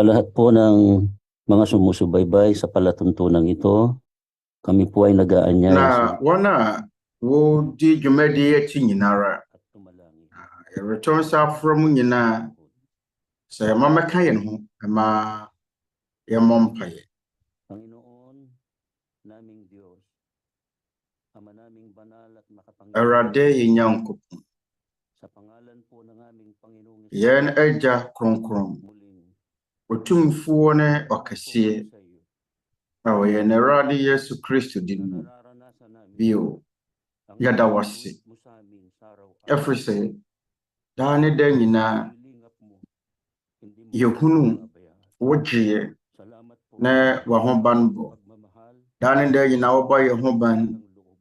lahat po ng mga sumusubaybay sa palatuntunang ito. Kami po ay nag-aanyaya Na wana wo di dwumadie ti nyinara. Return sa from nyina sa mama kayen ho ma yamompaye. Panginoon naming Diyos, Ama naming banal at makapangyarihan, Arade Nyankopon. sa pangalan po ng aming Panginoong Yen eja kronkron. muling Otumfuo ne okasiye. sa iyo. Awe ne Rade Yesu Kristo din mo. Nararanasan namin Bio ang yada wasi. mo sa amin sa araw-araw. Efrise dane de nyina Ilingap mo, hindi mo yehunu pabayaan. wojiye Salamat po ne wahombanbo. pagmamahal Dane de nyina woba yehoban ng loob.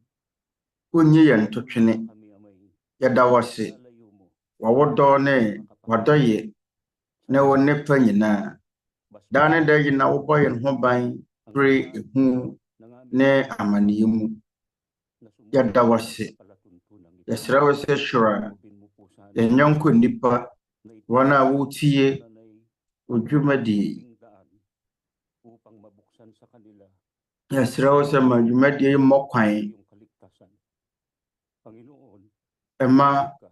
kunyi yen totwene. Kami amay Yada wasi. lalayo mo. Wawodo ne wadoye ne Nnipa nyina. Dane de nyina woba yehoban pre ehu ne amanimu. Yada wasi. Yasra wasi shura. Yenyonko Nnipa wana wutie dwumadie. Upang mabuksan sa kanila Yasra wasi ma dwumadie mo kwan yung kaligtasan. Panginoon, ema ka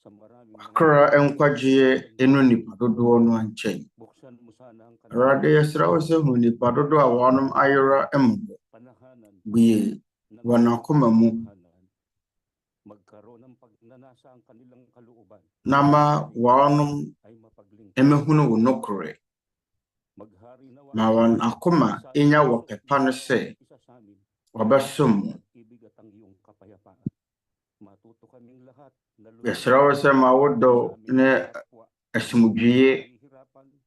sa maraming mga kra enkwagye enu Nnipa dodoɔ no ankyɛn. buksan mo sana ang Rade yasra wasi hu Nnipa dodoɔ a wɔnom ayera embo panahanan buye ng wana akoma mu panahanan. Magkaroon ng pagnanasa ang kanilang kalooban nama wɔnom ay mapaglingkod. emehunu wo nokore. Maghari nawa Ma wan akoma inya wɔ pepa no sɛ isa sa amin wɔbɛsom mo. ibig at ang iyong kapayapaan. Matuto kaming lahat na Yasra wasi ma wodɔ ne asomdwie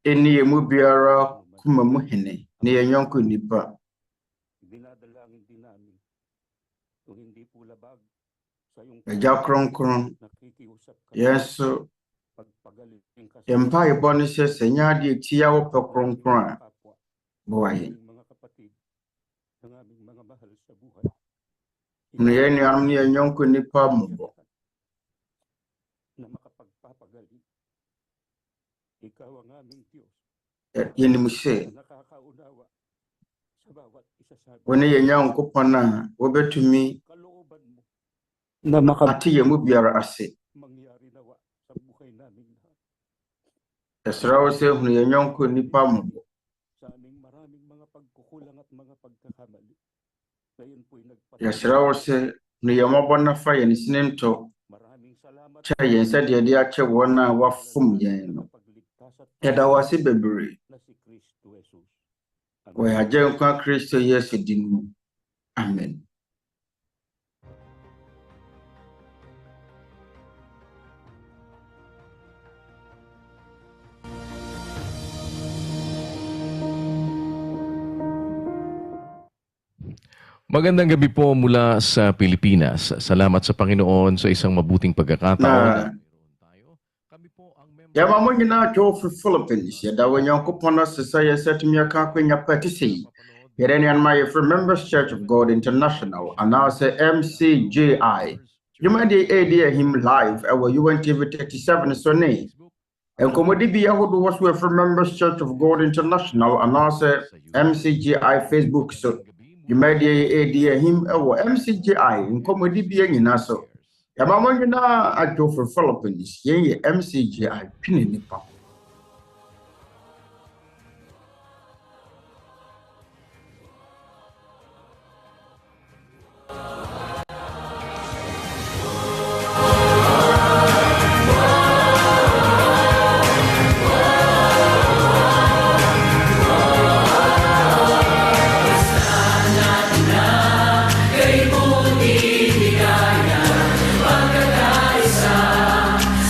eni emu biara kuma mu hene ne yenyonko Nnipa. Dinadalangin din namin kung hindi po labag sa iyong Agya kronkron nakikiusap ka yeso pagpagaling ka sa yempa ibo ne sɛ sɛ nya de tia wo pɛ kronkron a kapwa, boaye. aming mga kapatid, ng aming mga mahal sa buhay. Ne yenuanom ne yenyonko Nnipa mo Na makapagpapagaling. Ikaw ang aming Diyos yenim sɛ na nakakaunawa sa bawat isa sa amin. wo ne Nyankopɔn a wobɛtumi Kalooban mo na ate yɛn mu biara ase. mangyari nawa sa buhay namin lahat. Yɛsrɛ wo sɛ hunu yenyonko Nnipa mo Sa aming maraming mga pagkukulang at mga pagkakamali. Ngayon po'y yɛsrɛ wo sɛ hunu yɛn mmɔbɔ na fa yɛn sine ntɔ Maraming salamat kyɛ yɛn sɛdeɛ de akyɛ wɔn a wafom yɛn no. pagligtas at Yɛda wo ase bebree na si Kristo Jesus. wɔ yɛn Agyenkwa Kristo Yesu din mu. Amen. Magandang gabi po mula sa Pilipinas. Salamat sa Panginoon sa isang mabuting pagkakataon. Kami po ang member Yɛma mo nyinaa dwo firi Philippines. Yɛda wo Nyankopɔn ase sɛ yɛsɛtumi aka akwanya pa te sɛ yi. Yɛde nneɛma a yɛfrɛ Members Church of God International anaasɛ MCGI. Dwumadie ɛredi ahim live ɛwɔ UNTV 37 so ne nkɔmmɔdi bi ahodoɔ so yɛfrɛ Members Church of God International anaasɛ MCGI Facebook so. Dwumadie ɛredi ahim ɛwɔ MCGI nkɔmmɔdi bi nyinaa so. Yɛma mo nyinaa adwo firi Philippines. Yɛn yɛ MCGI Dwenennipaho.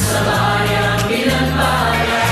Sabay ang pinagpala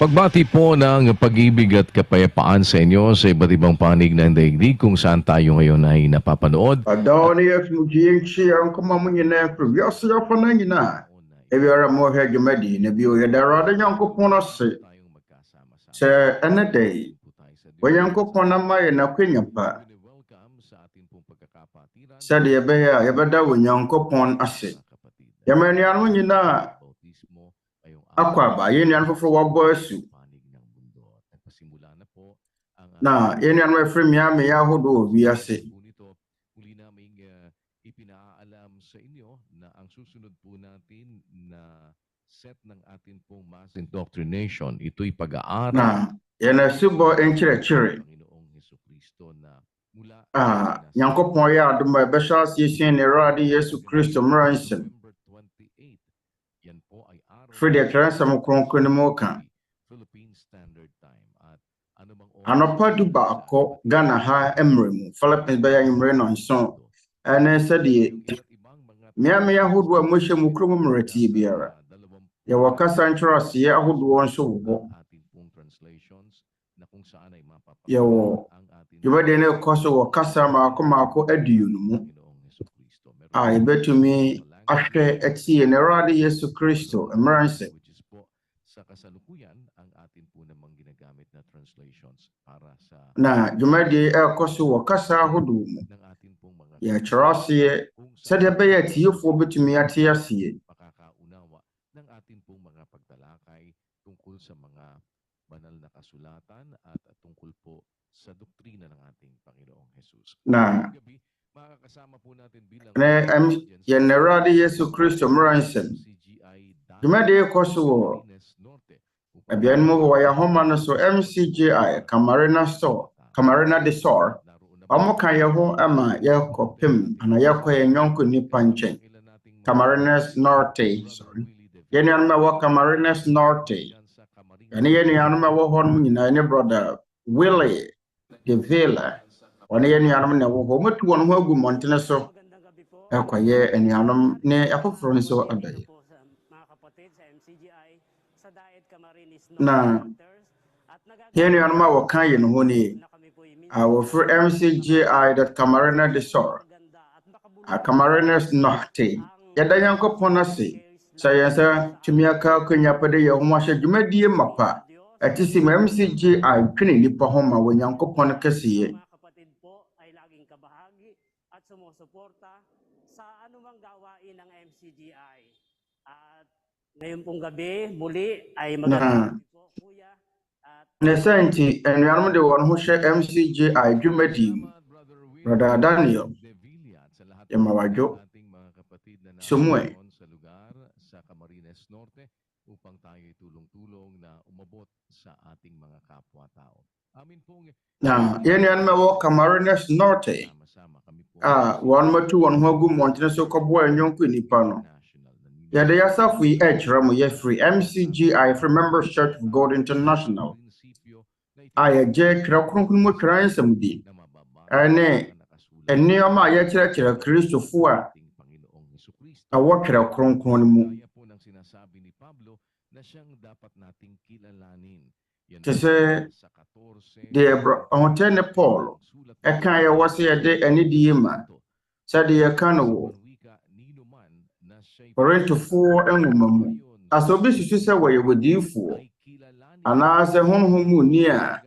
Pagbati po ng pag-ibig at kapayapaan sa inyo sa iba't ibang panig ng daigdig kung saan tayo ngayon ay napapanood. Adɔeɛ mujienchi akoma mu nyinaa firi wiase afa na nyinaa. Ebiara mo hwɛ dwumadie na bio yɛda Awurade Nyankopɔn ase. Sɛ ɛne da yi, Onyankopɔn ama yɛ n'akwanya pa. Sɛdeɛ ɛbɛyɛ a yɛbɛda Onyankopɔn ase. Yɛma anuanom nyinaa akɔ aba, yɛn nuanom foforɔ wɔabɔ asu. Na yɛn nuanom afiri mmeammea ahodoɔ wɔ wiase. Ipinaalam sa inyo na ang susunod po natin na set ng atin pong mass indoctrination, ito'y pag-aaral Na yɛn asubɔ nkyerɛkyerɛ. Nyankopɔn yɛ adom a ɛbɛhyɛ aseɛ sua ne Awurade Yesu Kristo mmara nsɛm. Firi deɛ twerɛ nsɛm kronkron no mu ka. Anɔpa du baako Ghana ha mmerɛ mu, Philippines bɛyɛ anwummere nɔnson. Ɛne sɛdeɛ mmeammea ahodoɔ a mohyɛ mu kurom mmeretie biara. Yɛwɔ kasa nkyerɛaseɛ ahodoɔ nso wɔ hɔ. Yɛwɔ dwumadie no ɛkɔ so wɔ kasa maako maako aduonu mu a yɛbɛtumi ahwɛ atie ne Awurade Yesu Kristo mmara nsɛm. Na dwumadie ɛkɔ so wɔ kasa ahodoɔ mu. Yɛkyerɛ aseɛ sɛdeɛ ɛbɛyɛ atiefoɔ bɛtumi ate aseɛ. Ng atin pong mga pagtalakay tungkol sa mga banal na kasulatan at tungkol po sa doktrina ng ating Panginoong Jesus. Na makakasama po natin bilang yɛn Awurade Yesu Kristo mmara nsɛm. Dwumadie ɛkɔ so wɔ abian mu wɔ yɛahoma no so MCGI Kamarina de Sor. Ɔmo ka yɛ ho ama yɛkɔpem ana yɛkɔ yɛn nyɔnko nnipa nkyɛn. Camarines Norte, sorry. Yɛn nuanom a wɔ Camarines Norte. Ɛne yɛn nuanom a wɔ hɔ no nyinaa ne brother Willie de Villa. Ɔne yɛn nuanom na wɔ hɔ. Ɔmatu wɔn ho agu mmɔntene so. Ɛkɔyɛ anuanom ne afoforɔ nso adɔeɛ. Na yɛn nuanom a wɔka yɛn ho nie. For MCGI that Camarina de Sor, Camarines Norte, Yada Nyankopɔn ase, Sayansa, Tumiaka, Kunyapade, Yahumasha, Dwumadie Mapa, Atisim MCGI, Dwenennipaho ma wɔ Nyankopɔn kɛseɛ. Ngayon pong gabi, muli ay Nesanti, and Yanom de one who share MCGI Dwumadie, Brother Daniel, Yamawajo, Sumwe. Sa Camarines Norte upang tayo tulong-tulong na umabot sa ating mga kapwa-tao. Amin pong yan mawo Camarines Norte. One more two one who wanted so kobwa and young Nnipa. Yada yasafu yi ɛkyerɛ mo yɛ free MCGI free Members Church of God International. Yɛgye twerɛ kronkron mu twerɛ nsɛm di. Ɛne nneɛma a yɛkyerɛkyerɛ Kristofoɔ a wɔwɔ twerɛ kronkron mu. Te sɛ deɛ ɔhotɛne Paul ɛka yɛwɔ sɛ yɛde anidie ma sɛdeɛ yɛka no wɔ Korintofoɔ nwoma mu. Asɛ obi susu sɛ wɔyɛ wodiyifoɔ anaasɛ honhom mu ni a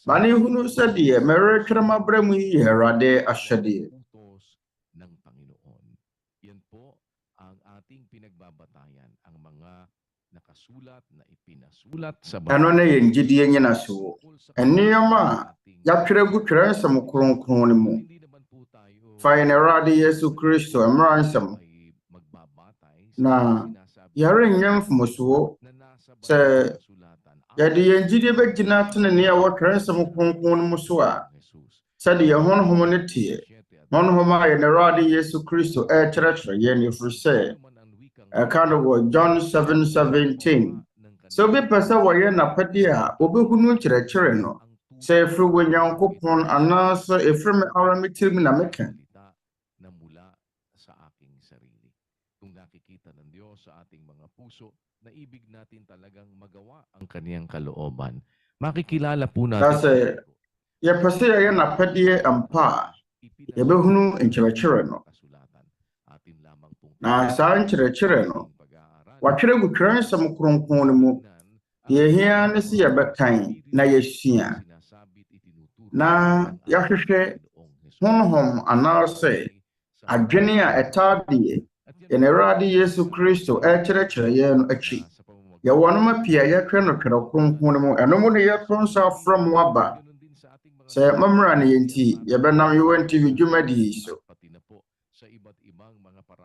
ma ne hunu sɛdeɛ meretwerɛ mabrɛ mu yi yɛ Awurade ahyɛdeɛ. Yan po ang ating pinagbabatayan, ang mga nakasulat na ipinasulat sa Ɛno na yɛn gyedie nyinasoɔ. Nneɛma a yɛatwerɛ gu twerɛ nsɛm kronkron no mu. Fa yɛn Awurade Yesu Kristo mmara nsɛm. Na yɛrenyɛ mfomsoɔ sɛ yɛde yɛn gyidie bɛgyina tenenee a wɔtwerɛ nsɛm kronkron no mu so a sɛdeɛ honhom no teɛ. Honhom a yɛn Awurade Yesu Kristo ɛkyerɛkyerɛ yɛn ɛfiri sɛ ɛka no wɔ John 7:17. Sɛ obi pɛ sɛ wɔyɛ n'apɛdeɛ a obɛhunu nkyerɛkyerɛ no sɛ ɛfiri wɔ Nyankopɔn anaasɛ ɛfiri me ara me tirim na meka. na mula sa aking sarili. Kung nakikita ng Diyos sa ating mga puso, na ibig natin talagang magawa ang kaniyang kalooban. Makikilala po That's natin yɛpɛ sɛ yɛyɛ n'apɛdeɛ ampa a yɛbɛhunu nkyerɛkyerɛ no. Na saa nkyerɛkyerɛ no wɔatwerɛ gu twerɛ nsɛm kronkron no mu. Deɛ ɛhia ne sɛ yɛbɛkan na yɛasua na yɛahwehwɛ honhom anaasɛ adwene a ɛtaa deɛ yɛn Awurade Yesu Kristo ɛkyerɛkyerɛ yɛn no akyi. Yɛwɔ no ma pia yɛhwɛ no twerɛ kronkron no mu. Ɛno mu ne yɛto nsa afrɛ mo aba. Sɛ mamra ne yɛnti yɛbɛnam UNTV dwumadie so.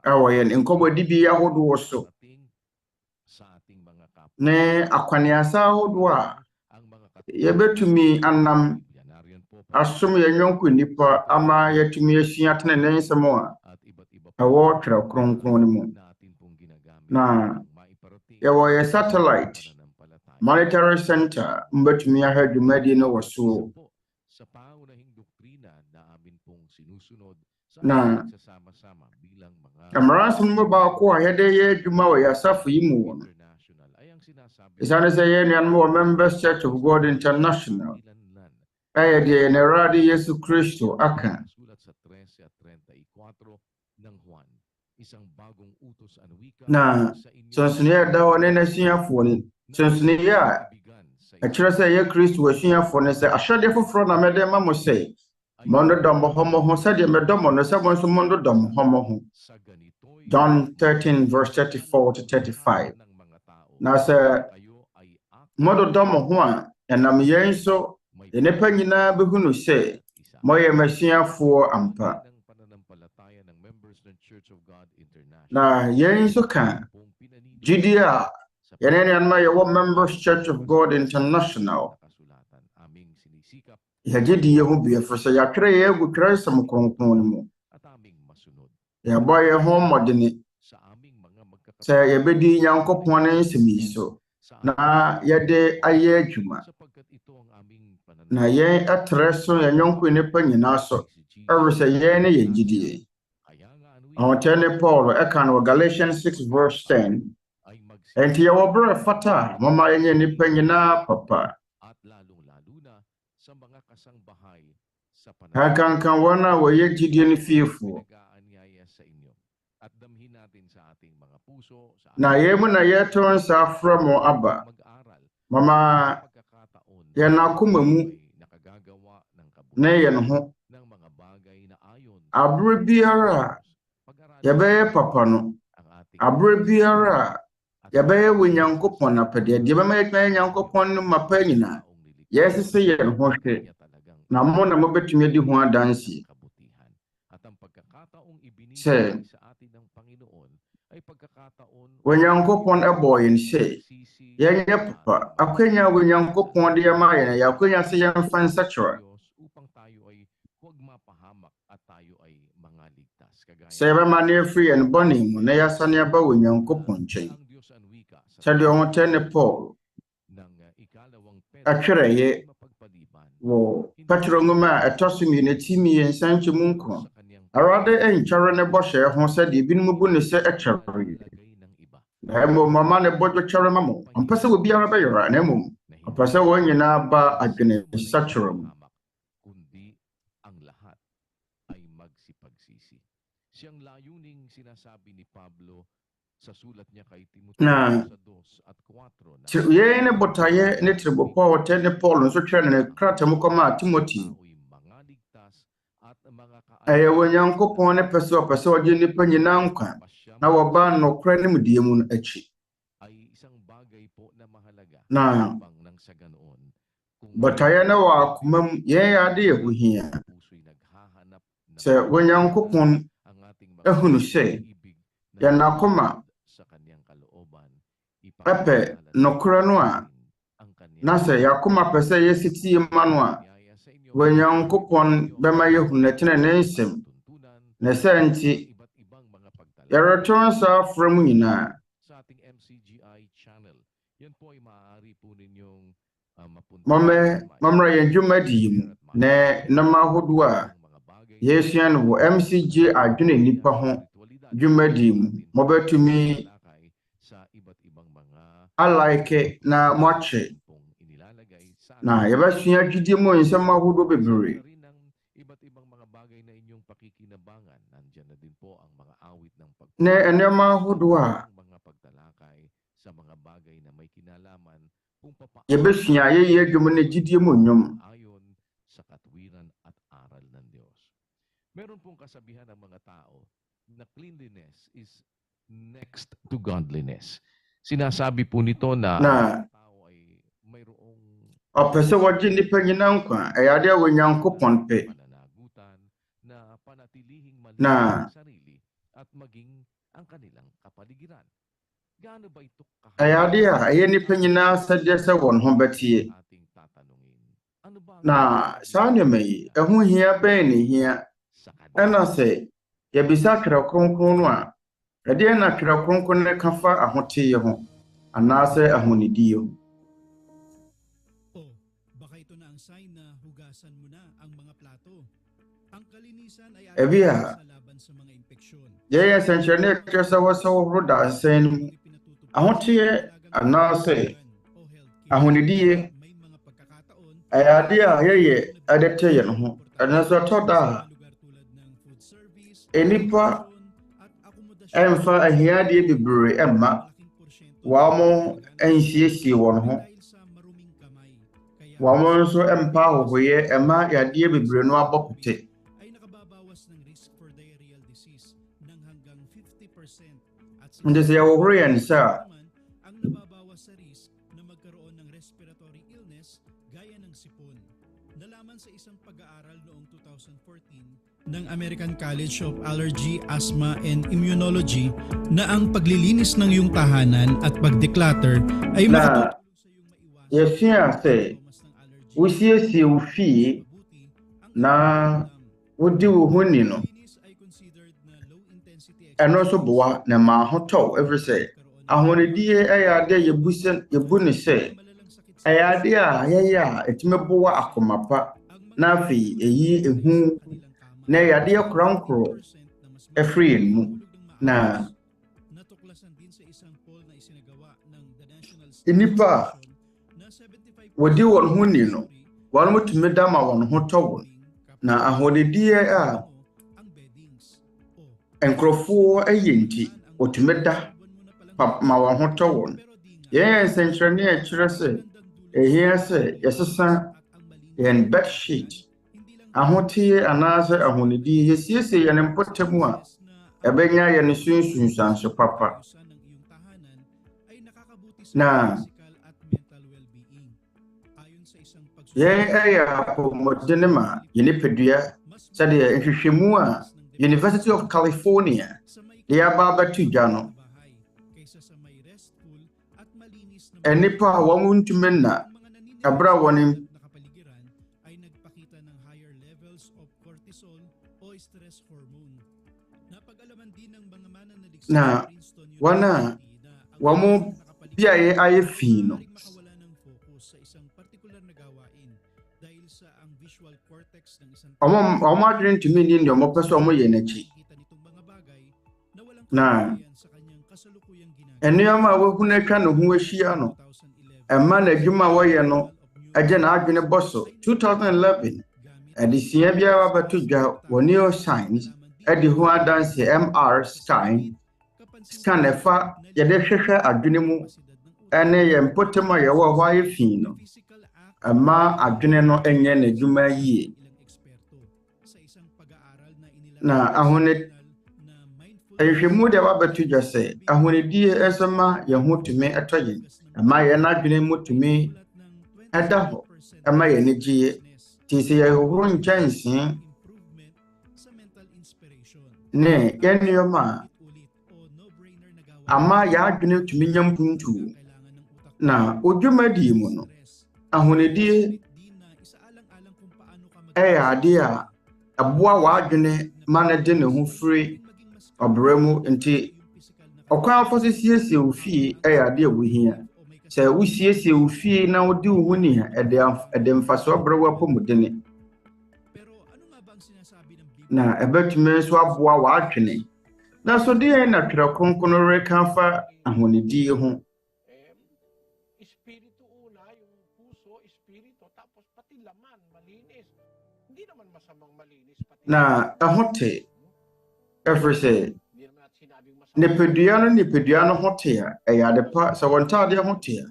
Ɛwɔ yɛn nkɔmmɔdibea ahodoɔ so. Ne akwaneasa ahodoɔ a yɛbɛtumi anam asom yɛn yɔnko nnipa ama yɛtumi asua tenene nsɛm a ɛwɔ twerɛ kronkron no mu. Na yɛwɔ yɛ satellite monetary center mbɛtumi ahwɛ dwumadie no wɔ so. Na mmaransɛm no baako a yɛde yɛ adwuma wɔ yɛasafo yi mu wɔ no. Ɛsiane sɛ yɛn nuanom wɔ Members Church of God International ɛyɛ deɛ yɛn Awurade Yesu Kristo aka. Na sɔnsɔneɛ da hɔ ne n'asuafoɔ no. Sɔnsɔneɛ a ɛkyerɛ sɛ yɛ Kristo asuafoɔ no sɛ ahyɛdeɛ foforɔ na mɛde ma mo sɛ mondodɔ mo ho mo ho sɛdeɛ medɔ mo no sɛ mo nso mondodɔ mo ho mo ho. John 13 verse 34 to 35. Na sɛ mododɔ mo ho a ɛnam yɛn nso nnipa nyinaa bɛhunu sɛ moyɛ m'asuafoɔ ampa. Na yɛn nso ka gyedie a yɛne nuanom a yɛwɔ Members Church of God International yɛgyedie ho bi ɛfiri sɛ yɛatwerɛ yɛn agu twerɛ nsɛm kronkron no mu. Yɛbɔ yɛn ho mmɔdene sɛ yɛbɛdi Nyankopɔn ne nsɛm yi so na yɛde ayɛ adwuma. Na yɛn ɛtrɛ so yɛn yɔnko nnipa nyinaa so ɛwɔ sɛ yɛn ne yɛn gyedie. Ahoɔtene Paul ɛka no wɔ Galatians 6 verse 10. Enti yɛwɔ berɛ fata a mama yɛnyɛ nnipa nyinaa papa. Kankan wɔn a wɔyɛ gyedie no fiefoɔ. Na yɛn mu na yɛto nsa afrɛ mo aba. Mama yɛn akoma mu ne yɛn ho. Abere biara a yɛbɛyɛ papa no. Abere biara a yɛbɛyɛ wɔ Nyankopɔn apɛdeɛ. Deɛ bɛma yɛtuma Nyankopɔn no mapa nyinaa. Yɛsese yɛn ho hwɛ. Na mo na mobɛtumi di ho adanse. Sɛ Onyankopɔn ɛbɔ yɛn sɛ yɛnyɛ papa. Akwanya wɔ Nyankopɔn de yɛma yɛn yɛ akwanya sɛ yɛmfa nsakyerɛ. Sɛ yɛbɛma ne afiri yɛn bɔne mu na yɛasane aba wɔ Nyankopɔn nkyɛn. Sɛdeɛ ɔhotɛne Paul atwerɛ yɛ wɔ Petro nwoma a ɛtɔ so mmienu timi yɛnsa nkyɛmu nkron. Awurade ɛnkyɛre ne bɔhyɛ ho sɛdeɛ ebinom bu ne sɛ ɛkyɛre. Na mmom mama ne bɔdwo kyɛre ma mo. Ɔmpɛ sɛ obiara bɛyera na mmom ɔpɛ sɛ wɔn nyinaa ba adwene nsakyerɛ mu. Na yɛn ne botaeɛ ne tirebɔpɔ a ɔtɛne Paul nso twerɛ ne krataa mu kɔmaa Timothy. Ɛyɛ wɔ Nyankopɔn ne pɛ sɛ ɔpɛ sɛ ɔgye nnipa nyinaa nkwa na wɔba nokorɛ ne mudie mu no akyi. Na botaeɛ ne wɔ akoma mu yɛn yɛ ade yɛ ho hia. Sɛ wɔ Nyankopɔn ahunu sɛ yɛn akoma ɛpɛ nokorɛ no a na sɛ yɛakoma pɛ sɛ yɛsitie ma no a wɔ Nyankopɔn bɛma yɛhunu tene ne nsɛm. Na sɛ nti yɛreto nsa afrɛ mu nyinaa. MCGI Channel. Yan po ay maaari po ninyong Mamra yɛn dwumadie mu na nama ahodoɔ a yɛsua no wɔ MCGIDwenennipaho dwumadie mu. Mobɛtumi alike na moache na yɛbɛsua gyedie mu nsɛm ahodoɔ bebree. Na nneɛma ahodoɔ a yɛbɛsua yɛyɛ adwuma no gyedie mu nnwom. Meron pong kasabihan ng mga tao na cleanliness is next to godliness. Sinasabi po nito na tao ay mayroong ɔpɛ sɛ wɔgye nnipa nyinaa nkwa ɛyɛ ade a Onyankopɔn pɛ. na panatilihing Na sarili at maging ang kanilang kapaligiran. Gaano ba ito ɛyɛ ade a ɛyɛ nnipa nyinaa sɛdeɛ sɛ wɔn ho bɛteɛ. ating tatanungin? Ano ba Na saa nneɛma yi ɛho hia bɛn ne hia. Ɛna sɛ yɛbisa twerɛ kronkron no a ɛdeɛ na twerɛ kronkron no ka fa ahoteɛ ho anaasɛ ahonidie ho. Baka ito na ang sign na hugasan mo na ang mga plato. Ang kalinisan ay Ebi a sa laban sa mga impeksyon. yɛyɛ nsɛnkyerɛnne a ɛkyerɛ sɛ wɔsɛ wɔhoro dansɛn no mu. Ahoteɛ anaasɛ ahonidie ɛyɛ ade a yɛyɛ ɛde te yɛn ho. Ɛno nso ɛtɔ da a nnipa ɛmfa ahiadeɛ bebree ɛmma wɔn nsiesie wɔn ho. Wɔn nso ɛmpa ahohoyɛ ɛma yadeɛ bebree no abɔ pete. Nti sɛ yɛhohoro yɛn nsa a ang nababawas sa risk na magkaroon ng respiratory illness gaya ng sipon. Nalaman sa isang pag-aaral noong 2014 ng American College of Allergy, Asthma and Immunology na ang paglilinis ng iyong tahanan at pag-declutter ay na makatutulong sa iyong maiwasan yɛsua sɛ wosiesie wo fie na wodi wo ho ni no ɛno nso boa na ma ho tɔw ɛfiri sɛ ahonidie ɛyɛ ade a yɛbu ne sɛ ɛyɛ ade a yɛyɛ a ɛtumi boa akoma pa na afei ɛyi ehu na ɛyɛ adeɛ korankoro ɛfiri yɛn mu. Na nnipa a wɔdi wɔn ho ni no wɔn mo tumi da ma wɔn ho tɔ wɔn. Na ahonidie a nkurɔfoɔ ɛyɛ nti wɔtumi da ma wɔn ho tɔ wɔn. Yɛyɛ nsɛnkyerɛnne a ɛkyerɛ sɛ ɛhia sɛ yɛsesa yɛn bedsheet ahoteɛ anaasɛ ahonidie yɛsiesie yɛn mpɔtam a ɛbɛnya yɛn sunsunsanso papa. Na yɛn ɛyɛ apɔmɔden ma yɛn nipadua sɛdeɛ nhwehwɛmu a University of California de aba abɛto dwa no. Nnipa a wɔn ntumi nna ɛberɛ a wɔn ay nagpakita ng higher levels of cortisol o stress hormone. Napag-alaman din ng mga mananaliksa na sa Princeton wɔn a wɔn biaeɛ ayɛ fii no makawala ng focus sa isang partikular na gawain dahil sa ang visual cortex ng isang wɔn adwene ntumi nni deɛ wɔpɛ sɛ wɔyɛ n'akyi. nakikita nitong mga bagay na walang Na kaugnayan sa kanyang kasalukuyang ginagawa. nneɛma a wɔahu no atwa ne ho ahyia no 2011, ɛma n'adwuma a wɔyɛ no agye n'adwene bɔ so. 2011 adesua biara bɛto dwa wɔ neuroscience ɛde ho adanse MR scan ɛfa yɛde hwehwɛ adwene mu ɛne yɛn mpɔtam a yɛwɔ hɔ ayɛ fii no ɛma adwene no ɛnyɛ n'adwuma yie. Na nhwehwɛmu deɛ wabɛto dwa sɛ ahonidie nso ma yɛn ho tumi ɛtɔ yɛn ɛma yɛn adwene mu tumi ɛda hɔ ɛma yɛn gyeɛ. Nti sɛ yɛhohoro nkyɛnsee ne yɛn nneɛma a ama yɛn adwene tumi nya mpuntuo. Na odwumadie mu no ahonidie ɛyɛ ade a ɛboa w'adwene ma no de ne ho firi ɔbrɛ mu. Nti ɔkwan afa so siesie wo fie ɛyɛ ade a wohia. Sɛ wosiesie wo fie na wode wo ho ni a ɛde mfasoɔ brɛ wo apɔmudene. Na ɛbɛtumi nso aboa w'adwene. Na so deɛ na twerɛ kronkron reka fa ahonidie ho. espiritu una, yung puso, espiritu, tapos pati laman, malinis. Hindi naman masamang malinis pati. Na ahote every say Hindi naman natin sinabing masama. nipadua no hote a ɛyɛ pa sa wɔntade hote a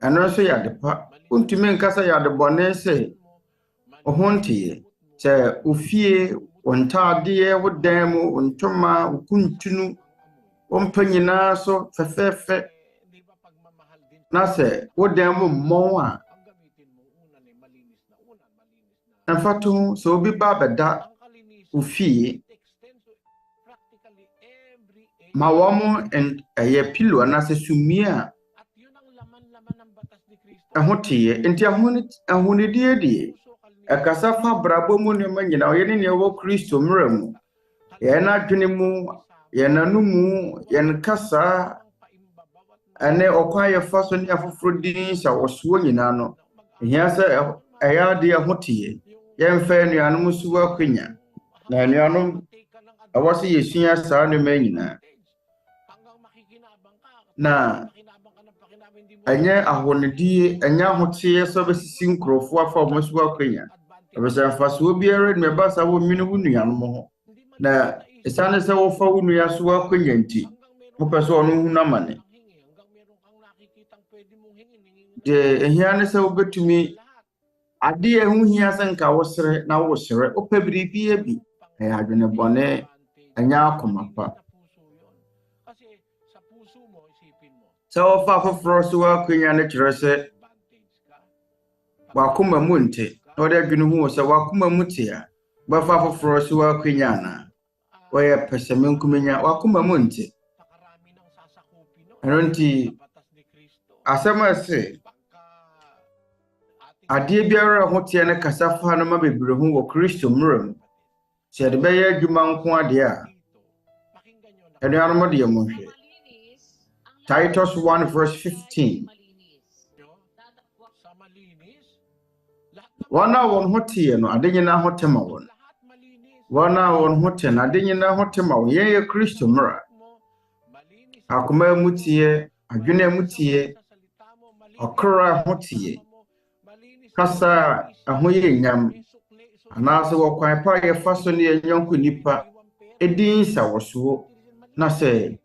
ɛno nso yɛ ade pa untumi nkasa yɛ ade bɔne sɛ ɔhonte sɛ ofie wɔntade wo dan mu ntoma ukuntunu wɔmpa nyinaa so fɛfɛɛfɛ na sɛ wo dan mu mmɔn a ɛmfa to ho sɛ obi ba bɛda ofie ma wɔn ɛyɛ pilo anaasɛ sumie a ɛho teɛ nti ahonidie die ɛkasa fa brabɔ mu nneɛma nyinaa ɔyɛ ne nea ɛwɔ Kristo mmerɛ mu yɛn adwene mu yɛn ano mu yɛn kasa ɛne ɔkwan yɛfa so ne afoforo din sɛ wɔsoɔ nyinaa no ɛhia sɛ ɛyɛ ade ɛho teɛ yɛmfa anuanom so wɔ akwanya na anuanom ɛwɔ sɛ yɛsua saa nneɛma nyinaa na ɛnyɛ ahonidie ɛnyɛ ahoteɛ sɛ ɔbɛsisi nkurɔfoɔ afa wɔn so wɔ akwanya ɛbɛsɛ mfasoɔ biara ne ɛba saa wɔmmene wo nuanom ho na ɛsiane sɛ wɔfa wo nua so wɔ akwanya nti wopɛ sɛ ɔno hu n'amane deɛ ɛhia ne sɛ wobɛtumi adeɛ ɛho hia sɛ nka wosere na wosere wopɛ biribia bi ɛyɛ adwene bɔne ɛnyɛ akoma pa sɛ wɔfa afoforɔ so wɔ akwanya no kyerɛ sɛ wakoma mu nte na wɔde adwene hu sɛ wakoma mu te a bɛfa afoforɔ so wɔ akwanya anaa wɔyɛ pɛsɛme nkumenya wakoma mu nte ɛno nti asɛm a ɛse adeɛ biara ho teɛ no kasa fa no ma bebree ho wɔ Kristo mmerɛ mu sɛ yɛde bɛyɛ adwuma nko adeɛ a anuanom deɛ mo hwɛ Titus 1 verse 15 wɔn a wɔn ho teɛ no ade nyinaa ho tema wɔn wɔn a wɔn ho te no ade nyinaa ho tema wɔn yɛn yɛ Kristo mmerɛ akoma mu teɛ adwene mu teɛ ɔkra ho teɛ kasa ɛho yɛ nyam anaasɛ wɔkwan pa yɛfa so ne yɛnyɔnko nnipa ɛdin sa wɔ so na sɛ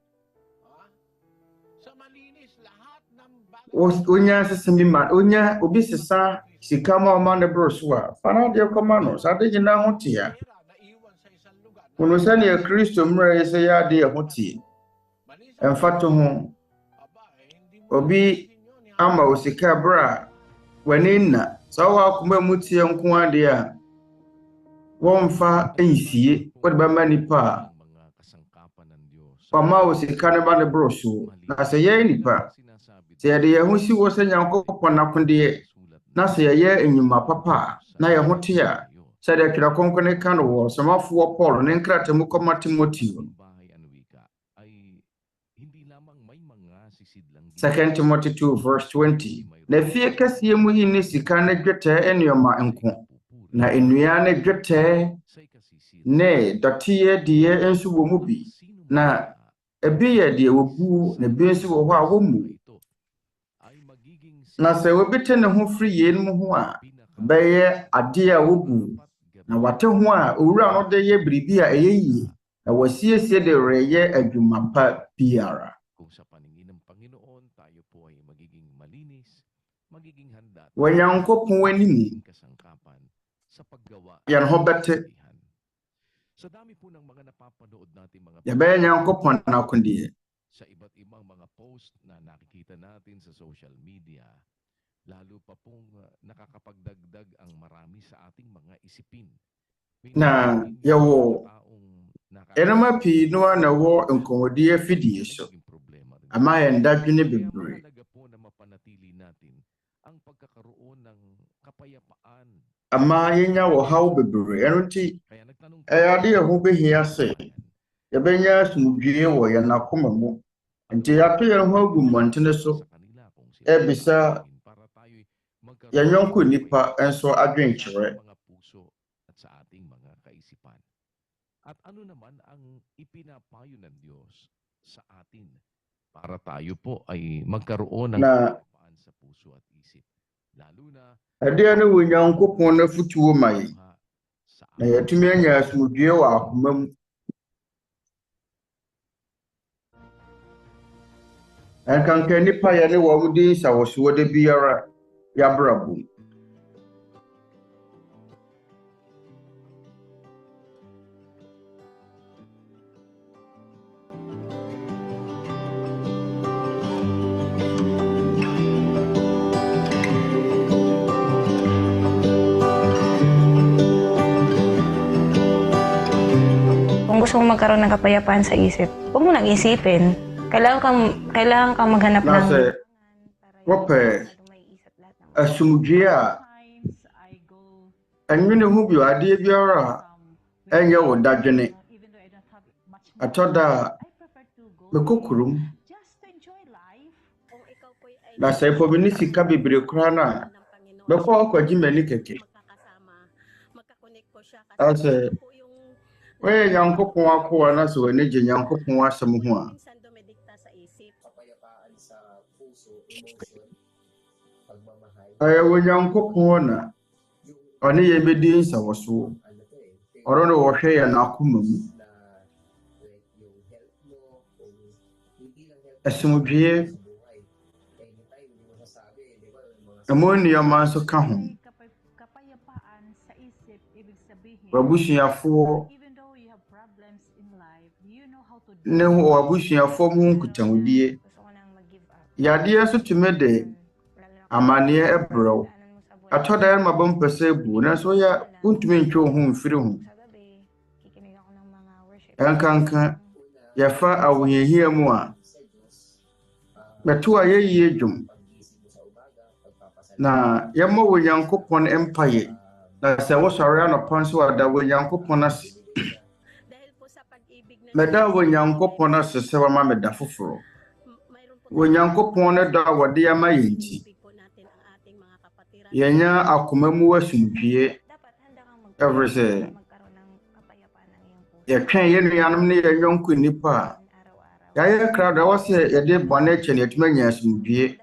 onya sesemi ma onya obi sesa sika ma ɔma ne boro so a fa na deɛ kɔma no saa de nyinaa ho te a kunu sɛnea Kristo mmerɛ yɛ sɛ yɛ ade ɛho te ɛmfa to ho obi ama o sika bere a w'ani nna saa wɔ akoma mu teɛ nko ade a wɔmfa nsie wɔde bɛma nipa a ɔma o sika ne ba ne boro so na sɛ yɛyɛ nipa sɛ yɛde yɛn ho si wɔ sɛ Nyankopɔn n'akodeɛ na sɛ yɛyɛ enyima papa a na yɛn ho te a sɛ deɛ twerɛ kronkron ka no wɔ Somafoɔ Paul ne nkrataa mu kɔma Timoteo 2 Timothy 2 verse 20 na fie kɛseɛ mu yi ne sika ne dwetɛ nneɛma nko na nnua ne dwetɛ ne dɔteɛ deɛ nso wɔ mu bi na ebi yɛ deɛ wɔbu na ebi nso wɔ hɔ a wɔmmu na sɛ wɔbɛte ne ho firi yɛn ho a bɛyɛ adeɛ a wɔbu na wate ho a owura no de yɛ biribi a ɛyɛ yie na wɔsiesie de reyɛ adwuma pa biara wɔ Nyankopɔn anim yɛn ho bɛte yɛbɛyɛ Nyankopɔn n'akodeɛ sa iba't ibang mga post na nakikita natin sa social media, lalo pa pong nakakapagdagdag ang marami sa ating mga isipin. Na yɛwɔ ɛnoma pii no a na wɔ nkɔmmɔdi afidie so ama yɛn dadwene bebree ama yɛnya wɔ haw bebree ɛno nti ɛyɛ ade yɛ ho behia sɛ yɛbɛnya asomdwie wɔ yɛn akoma mu nti yɛato yɛn ho agu mmɔntene so ɛbisa yɛn yɔnko nnipa nso adwenkyerɛ at ano naman ang ipinapayo ng Diyos sa atin para tayo po ay magkaroon ng kapayapaan sa puso. puso at isip. Lalo na Ade na Onyankopɔn na futuo mai. sa Na yɛtumi anya asomdwoe wɔ akoma mu. Ɛnkanka nnipa yɛ ne wɔn din nsawɔsoɔ da biara yɛabrabɔ mu. Kung gusto mo magkaroon ng kapayapaan sa isip, huwag mo nag-isipin. Kailangan ka maghanap ng... Nasa wɔpɛ asomdwoe a ɛnwene ho bio adeɛ biara a ɛnyɛ wo dadwene. Atɔ da a mekɔ kurom. Na sɛ mpo me ne sika bebree koraa no a mɛkɔ akɔgye m'ani kɛkɛ. Asɛ wɔyɛ Nyankopɔn akoa na sɛ w'ani gye Nyankopɔn asɛm ho a ɛyɛ Onyankopɔn na ɔne yɛn bɛdi nsawɔsoɔ. Ɔno na wɔhwɛ yɛn akoma mu. Asomdwoe ɛmo nneɛma nso ka ho. W'abusuafoɔ ne w'abusuafoɔ mu nkutahodie. Yadeɛ nso tumi de amanneɛ ɛbrɛw. Atɔ da ma bɛmpɛ sɛ abuo nanso wontumi ntwe wo ho mfiri ho. Ɛnkanka yɛfa ahohiahia mu a bɛto a yɛyie dwom na yɛmmɔ Onyankopɔn mpaeɛ. Na sɛ wosɔre anɔpa nso ada Onyankopɔn ase. Mɛda Onyankopɔn ase sɛ wama meda foforɔ. Onyankopɔn ne dɔ a wɔde ama yɛn nti yɛnya akoma mu asomdwoe. Ɛfiri sɛ yɛtwɛn yɛn nuanom ne yɛn yɔnko nnipa a yɛayɛ krado a ɛwɔ sɛ yɛde bɔne akyɛ na yɛtumi anya asomdwoe.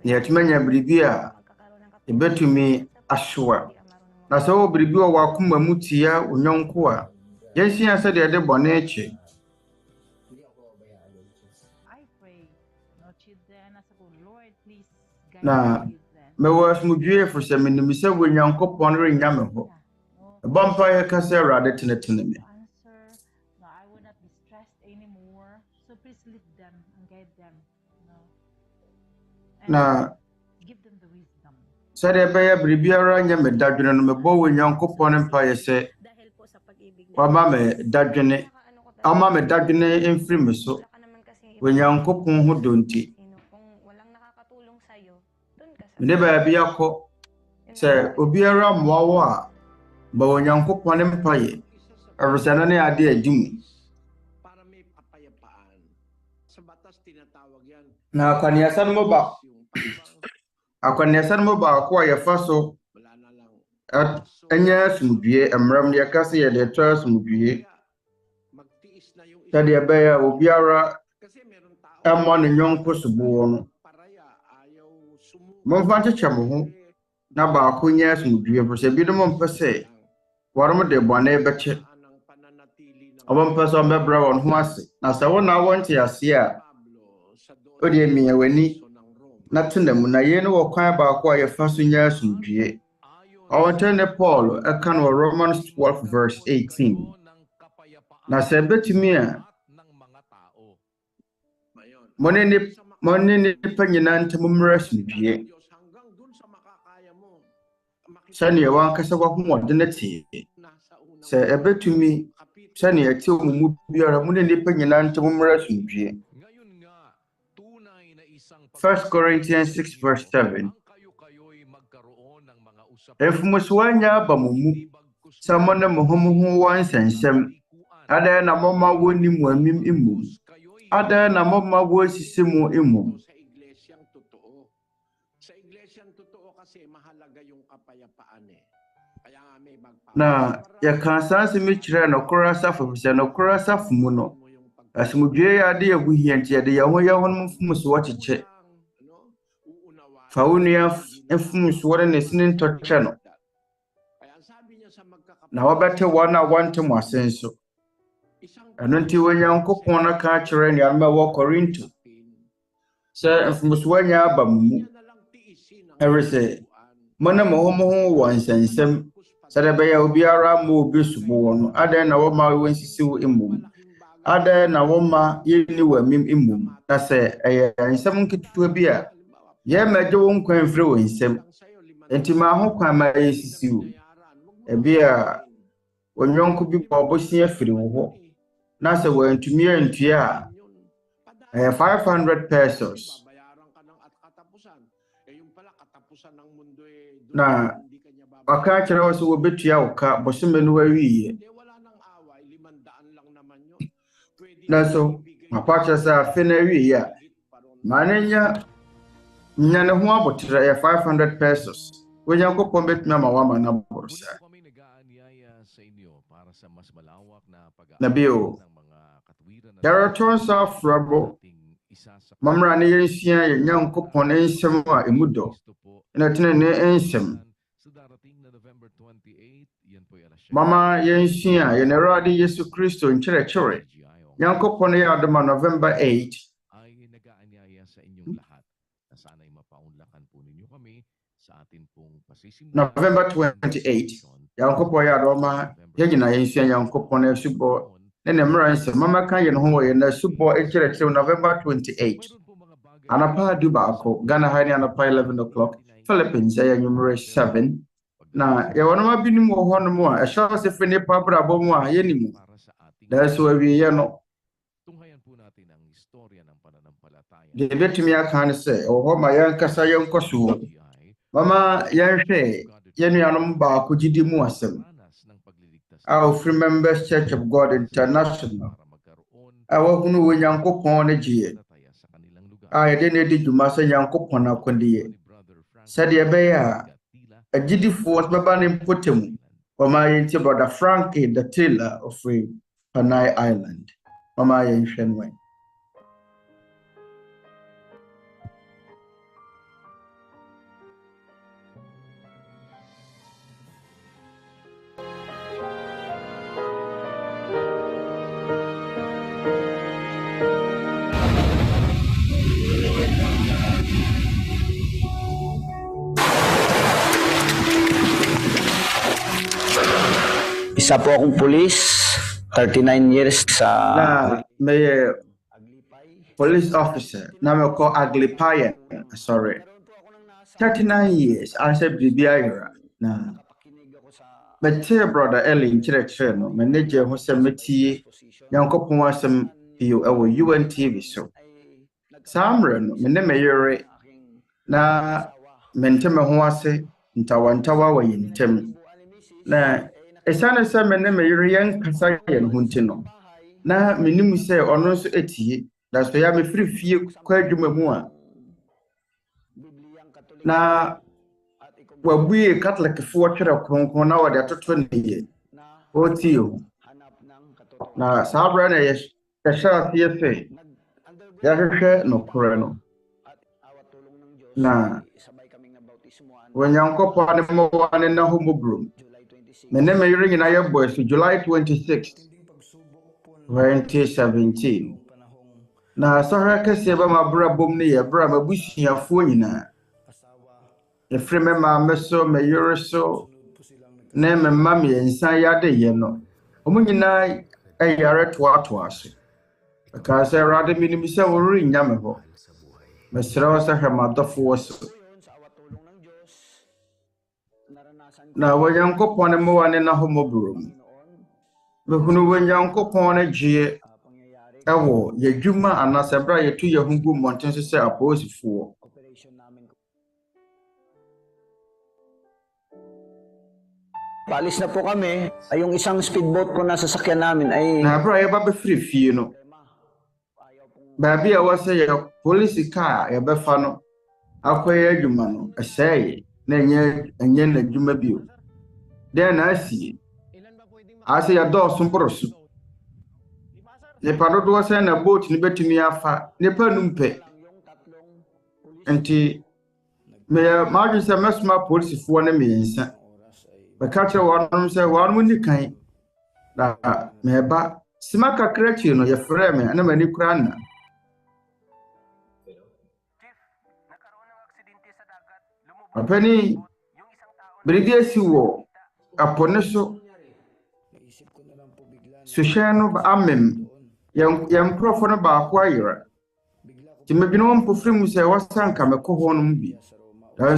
Na yɛtumi anya biribi a yɛbɛtumi asoa. Na sɛ wɔ biribi wɔ wakoma mu tia onyɔnko a yɛnsua sɛdeɛ yɛde bɔne akyɛ. Na mɛwɔ asomdwoe ɛfiri sɛ menim sɛ Onyankopɔn rennya me hɔ. Ɛbɔ mpaeɛ ka sɛ Awurade tenetene me. Na sɛdeɛ ɛbɛyɛ biribiara nyɛ me dadwene no mebɔ Onyankopɔn mpaeɛ sɛ wama me dadwene mfiri me so. Onyankopɔn ho dɔ nti. Mene baabi akɔ sɛ obiara mmoa wo a ba Onyankopɔn mpaeɛ. Ɛfiri sɛ no ne ade adi mu. Na akwaneasa no mu baako a yɛfa so ɛnyɛ asomdwoe. Mmeram yɛka sɛ yɛde tɔ asomdwoe. Sɛdeɛ ɛbɛyɛ a obiara ɛmmɔ ne nyɔnko soboɔ no. Momfa nkyekyɛ mo ho na baako nyɛ asomdwoe. Ɛfiri sɛ binom mpɛ sɛ wɔrom de bɔne bɛkyɛ. Ɔmpɛ sɛ ɔmbɛbrɛ wɔn ho ase. Na sɛ wo na wɔnte ase a wode mmea w'ani na tena mu. Na yei ne wɔ kwan baako a yɛfa so nyɛ asomdwoe. Ɔwɔntɛ ne Paul ɛka no wɔ Romans 12 verse 18. Na sɛ ɛbɛtumi a mo ne nnipa nyinaa ntam mmra asomdwoe. Sɛnea wankasa w'ahoɔden tee. Sɛ ɛbɛtumi sɛnea ɛte wo mu biara mo ne nnipa nyinaa ntam mmra asomdwoe. 1 Corinthians 6 verse 7. Mfomsoɔ nyɛ aba mo mu sɛ mo ne mo ho wɔ nsɛm. Adɛn na moma wɔnni mo amim mmom. Adɛn na moma wɔasisi mo mmom. Na yɛka saa nsɛm kyerɛ nokora asafo sɛ nokora asafo mu no asomdwoe yɛ ade ɛho hia nti yɛde yɛn ho no mfomsoɔ kyekyɛ. Faunia influence ne sinin tɔkyɛ no. Na wabɛte wɔn a wɔnte mo asenso. Ɛno nti Onyankopɔn na ka kyerɛ nnuanom a wɔ Korinto. Sɛ mfomsoɔ nya aba mu. Ɛwɛ sɛ mo ne mo ho wɔ nsɛm. Sɛ de bɛyɛ obiara ma obi subo wɔ no. Adɛn na wɔma wɔnsisiw mmom. Adɛn na wɔma yɛnni wɔ amim mmom. Na sɛ ɛyɛ nsɛm nketewa bi a yɛmɛgye wo nkwan mfiri wɔ nsɛm. Enti ma ho kwan ma yɛsisiw. Ebi a onyonko bi bɔ bosia firi wo hɔ. Na sɛ wɔantumi antua a 500 pesos. Na waka kyerɛ wo sɛ wɔbɛtua wo ka bosome no wawiye. Na so mapa kyerɛ sɛ afe no awiye a ma ne nya ne ho abotrɛ 500 pesos. Onyankopɔn bɛtumi ama wama na boro sa. Na bio there are tons of trouble. Mamra ne yɛnsua yɛ Nyankopɔn nsɛm a emu dɔ. Na tene ne nsɛm. Mama yɛnsua yɛ Awurade Yesu Kristo nkyerɛkyerɛ. Nyankopɔn yɛ adoma November 8. November 28. Nyankopɔn yɛ adoma yɛnyina yɛnsua Nyankopɔn asubɔ. And Emerance, Mama Kayan Ho and the Super Echere November 28. Anapa Dubako, Ghana Hani Anapa 11 o'clock, Philippines, numerous 7. Now, you want to be more a short as if any papa bomoa, any more. That's where we are no. The Wobɛtumi can say, or my young Casayon Kosu. Mama Yanshe, Yanianum Ba Kujidi Muasem. Our Free Members Church of God International. Our Hunu Yankopon Ejie. I didn't do Massa Yankopon Akondi. Sadia Bea, a giddy force Baban Putum, or my brother Frankie, the tailor of Free Panay Island. Mama Shenway. Isa po akong pulis, 39 years sa... May police officer, na may ko Aglipayan, sorry. 39 years, I said BBI na. But brother Ellie, nkyerɛkyerɛ no, manager ho sɛ metie Nyankopɔn asɛm bio ɛwɔ UNTV so. Saa mmerɛ no, me ne me yere na mente me ho ase ntawantawa wɔ yɛn ntam. Na esane sɛ me ne me yere yɛn kasa yɛn ho nti no. Na menim sɛ ɔno nso etie. Da so ya me firi fie kɔ adwuma mu a. Na wabuye Catholic fo twerɛ kronkron na wɔde atoto ne yɛ. Otio. Na saa bra na yɛ hyɛ aseɛ yɛhwehwɛ no korɛ no. Na Onyankopɔn ne mo wane na ho mobrom. Me ne me yere nyina yɛ boy so July 26, 2017. Na sɔhwɛ kɛseɛ ba ma bra bom ne yɛ bra ma busuafoɔ nyina. Efre me maame so me yere so na me mama yɛnsa yade yɛ no. Omo nyina ayare toatoa so. Ka sɛ rade minim sɛ wori nya me hɔ. Mesrɛ wo sɛ hwɛ madɔfoɔ so. Na Onyankopɔn ne mo wane na ho mobrom. Mehunu Onyankopɔn ne gye ɛwɔ yɛdwuma anasɛ bra yɛtu yɛ ho gu mmɔnten so sɛ aposifoɔ. Paalis na po kami, ay yung isang speedboat po na sasakyan namin ay... Na bra yɛba bɛfiri fie no. Baabi a wɔsɛ yɛ police car yɛbɛfa no akɔyɛ adwuma no ɛsɛe na ɛnyɛ na adwuma bio. Den na asie. Ase ya dɔɔso mporo so. Nipa dodoɔ sɛ na boat ni betumi afa. Nipa numpe. Nti me imagine say mesma police for na me nsa bɛka kyerɛ wɔnom sɛ wɔnom ni kan na meba sima kakra chi no yɛfrɛ me na mani kura na apani biribi asi wɔ apone so suhyɛn no amem yɛn nkurɔfo no baako ayera ti medwene wɔn mpofiri mu sɛ wɔsanka mɛkɔ hɔ no mu bi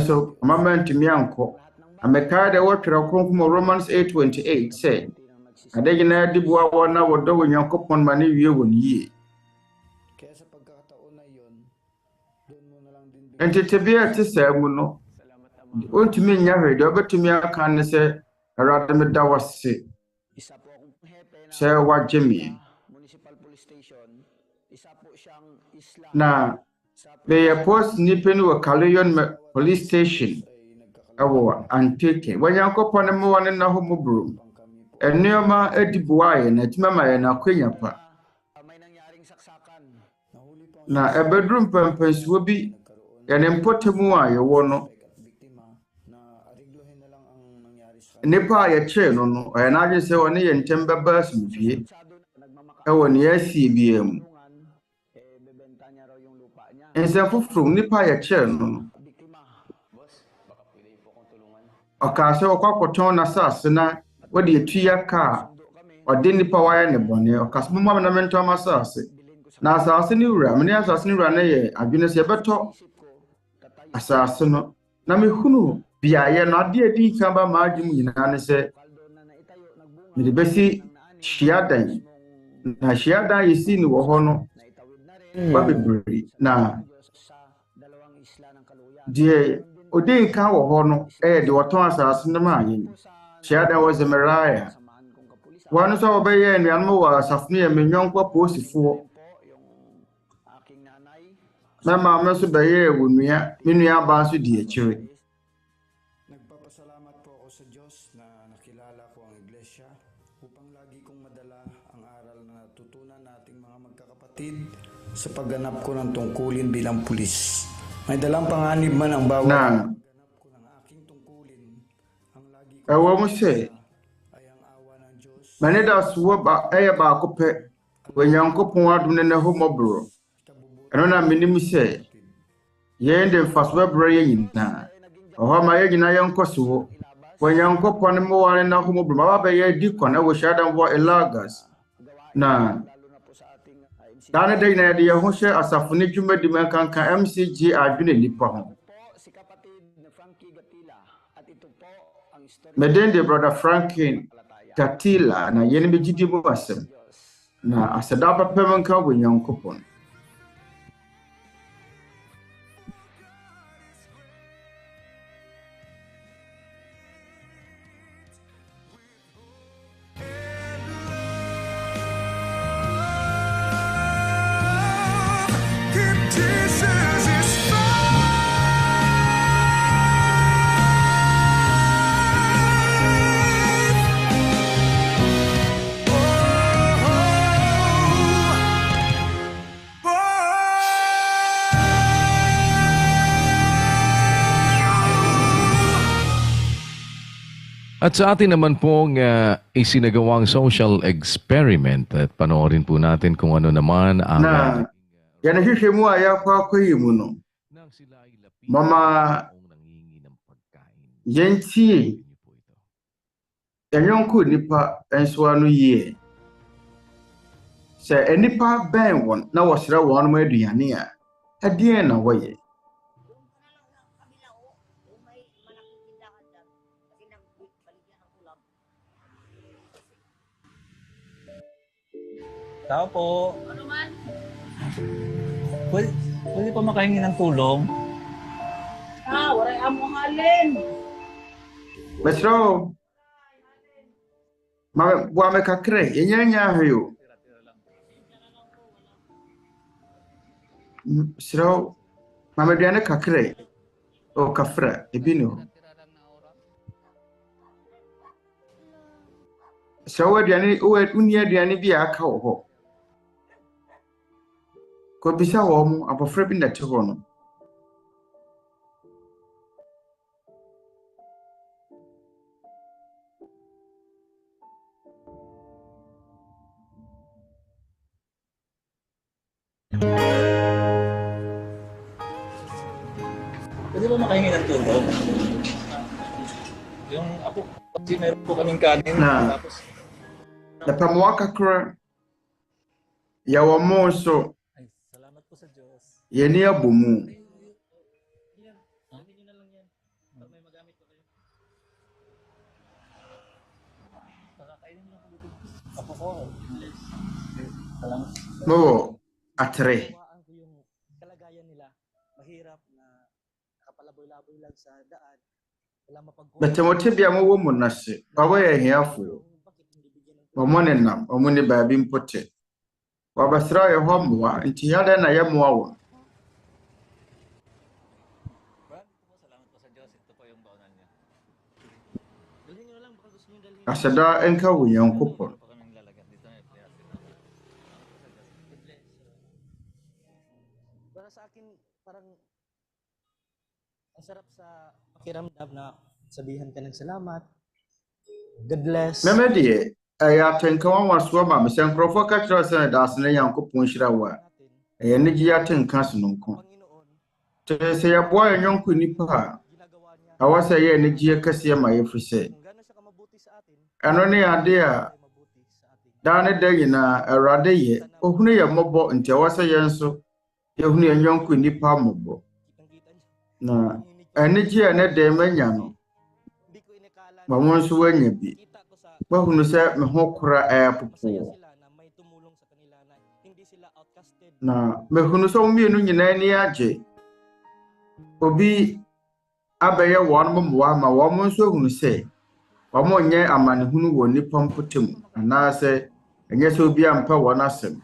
so mama ntumi ankɔ amɛkaa de wɔtwerɛ kronkron Romans 8:28 sɛ adegyina di boa wɔ na wɔdɔ wɔ Nyankopɔn ma ne wie wɔ ne yie entitebea te saa mu no ontumi nya hwɛ de obetumi aka ne sɛ Awurade meda wase sɛ wagye me na bɛyɛ post nipa no wɔ Kalayon police station ɛwɔ Anteke Nyankopɔn ne mo ne na ho mo bro nneɛma adi boaeɛ na tuma ma yɛ na akwanya pa na ɛbɛduru mpampansuo bi yɛne mpɔtamu a yɛwɔ no Nnipa a yɛkyerɛ no ɔyɛ n'adwe sɛ ɔne yɛ ntɛm bɛba asomdwie ɛwɔ ne yɛasie biara mu nsɛm foforɔ nnipa a yɛkyerɛ no ɔkaa sɛ ɔkɔ akɔtɔn n'asase na wɔde etu ya ka ɔde nnipa wayɛ ne bɔne ɔkaa sɛ moma na mentɔn m'asase na asase ne wura mene asase ne wura no yɛ adwene sɛ yɛbɛtɔ asase no na mehunu biayɛ no ade adi ka ba maadwem nyinaa ne sɛ mede bɛsi hyiadan na hyiadan yɛsi ne wɔ hɔ no ba bebree na deɛ odi nka wɔ hɔ no ɛyɛ de wɔtɔn asase no ma yɛn hyiadan wɔ Zemeraya wɔn nso a wɔbɛyɛ nnuanom wɔ asafo no yɛ menyɔnkɔ posifoɔ na maame nso bɛyɛ wɔ nua me nua aba nso di akyire sa pagganap ko ng tungkulin bilang pulis. May dalang panganib man ang bawat na ɛwɔ mo sɛ anidasoɔ ɛyɛ baako pɛ wɔ Nyankopɔn adom ne ho mmɔborɔ ɛno na menim sɛ yɛn de mfaso bɛbrɛ yɛ nyinaa ɔhɔ ma yɛ nyinaa yɛnkɔ so wɔ Nyankopɔn ne mmoa ne ho mmɔborɔ ma bɛyɛ di kwan ɛwɔ hyiadan wɔ Elagas na dane da nyinaa yɛde yɛn ho hyɛ asafo ne dwumadi mankanka MCGIDwenennipaho meden de brother Franklin Gatila na yɛn bɛgyedie mu asɛm na asɛda papa manka wɔ Nyankopɔn At sa atin naman pong isinagawang social experiment at panoorin po natin kung ano naman ang na yan nhwehwɛ mu a yɛakɔ mu no mama yɛntie yɛnyɔnko nnipa nso ano yie sɛ nnipa bɛn wɔn na wɔsrɛ wɔn mo aduane a ɛdeɛn na wɔyɛ Tao po. Ano man? Pwede pa makahingi ng tulong? Waray amo halin. Mesro. Buwa me kakre. Inya hayo. Mesro. Mama diane kakre. O kafra. Ibino. Sawa diane unia diane bi aka wo ho. Ko bisa wo mo abofra bi nete ho no makahingi ng tulong. Yung ako, kasi meron po kaming kanin. Tapos, napamuwa kakra. Yawa mo so. ay, salamat po sa Diyos. Yan niya bumu. Sabi nyo na lang yan. Pag may magamit ko kayo. Pakakainin lang ko. Ako ko. Salamat. Mo, atre. Hawaan ko yung kalagayan nila. Mahirap na nakapalaboy-laboy lang sa daan. Wala mapagkuha. Batamote bia mo wo nase. Bawo ya hiafo. Omone nam, omone baabi mpote. Wabasra ye ho mmoa, nti ya na ye mmoa wo. Salamat po sa Diyos. Ito po yung baunan niya. Dalhin nyo na lang. Baka gusto nyo dalhin. Aseda enka wo Nyankopon. Para sa akin, parang ang sarap sa pakiramdam na sabihan ka ng salamat. God bless. Memedie, ya tenka wanwansoɔ ma me senkrofo ka kyerɛ sɛ da asene Nyankopon hyira wa. Ɛyɛ ne gye atenka so nonko. Te sɛ yɛboa yɛnyɔnko nipa a awɔ sɛ yɛ ne gye kɛseɛ ma yɛfiri sɛ ɛno ne ade a da ne da nyinaa Awurade yɛ ohunu yɛ mmɔbɔ nti awɔ sɛ yɛn nso yɛhunu yɛnyɔnko nipa mmɔbɔ. Na ɛne gye a ne da manya no ma mo nso wanya bi. Wahunu sɛ me ho kora ɛpopo. Na mehunu sɛ mmienu nyinaa ni agye. Obi abɛyɛ wɔn mmoa ma wɔn nso hunu sɛ wɔn nyɛ amanehunu wɔ nipa mpotem anaasɛ ɛnyɛ sɛ obi ampa wɔn asɛm.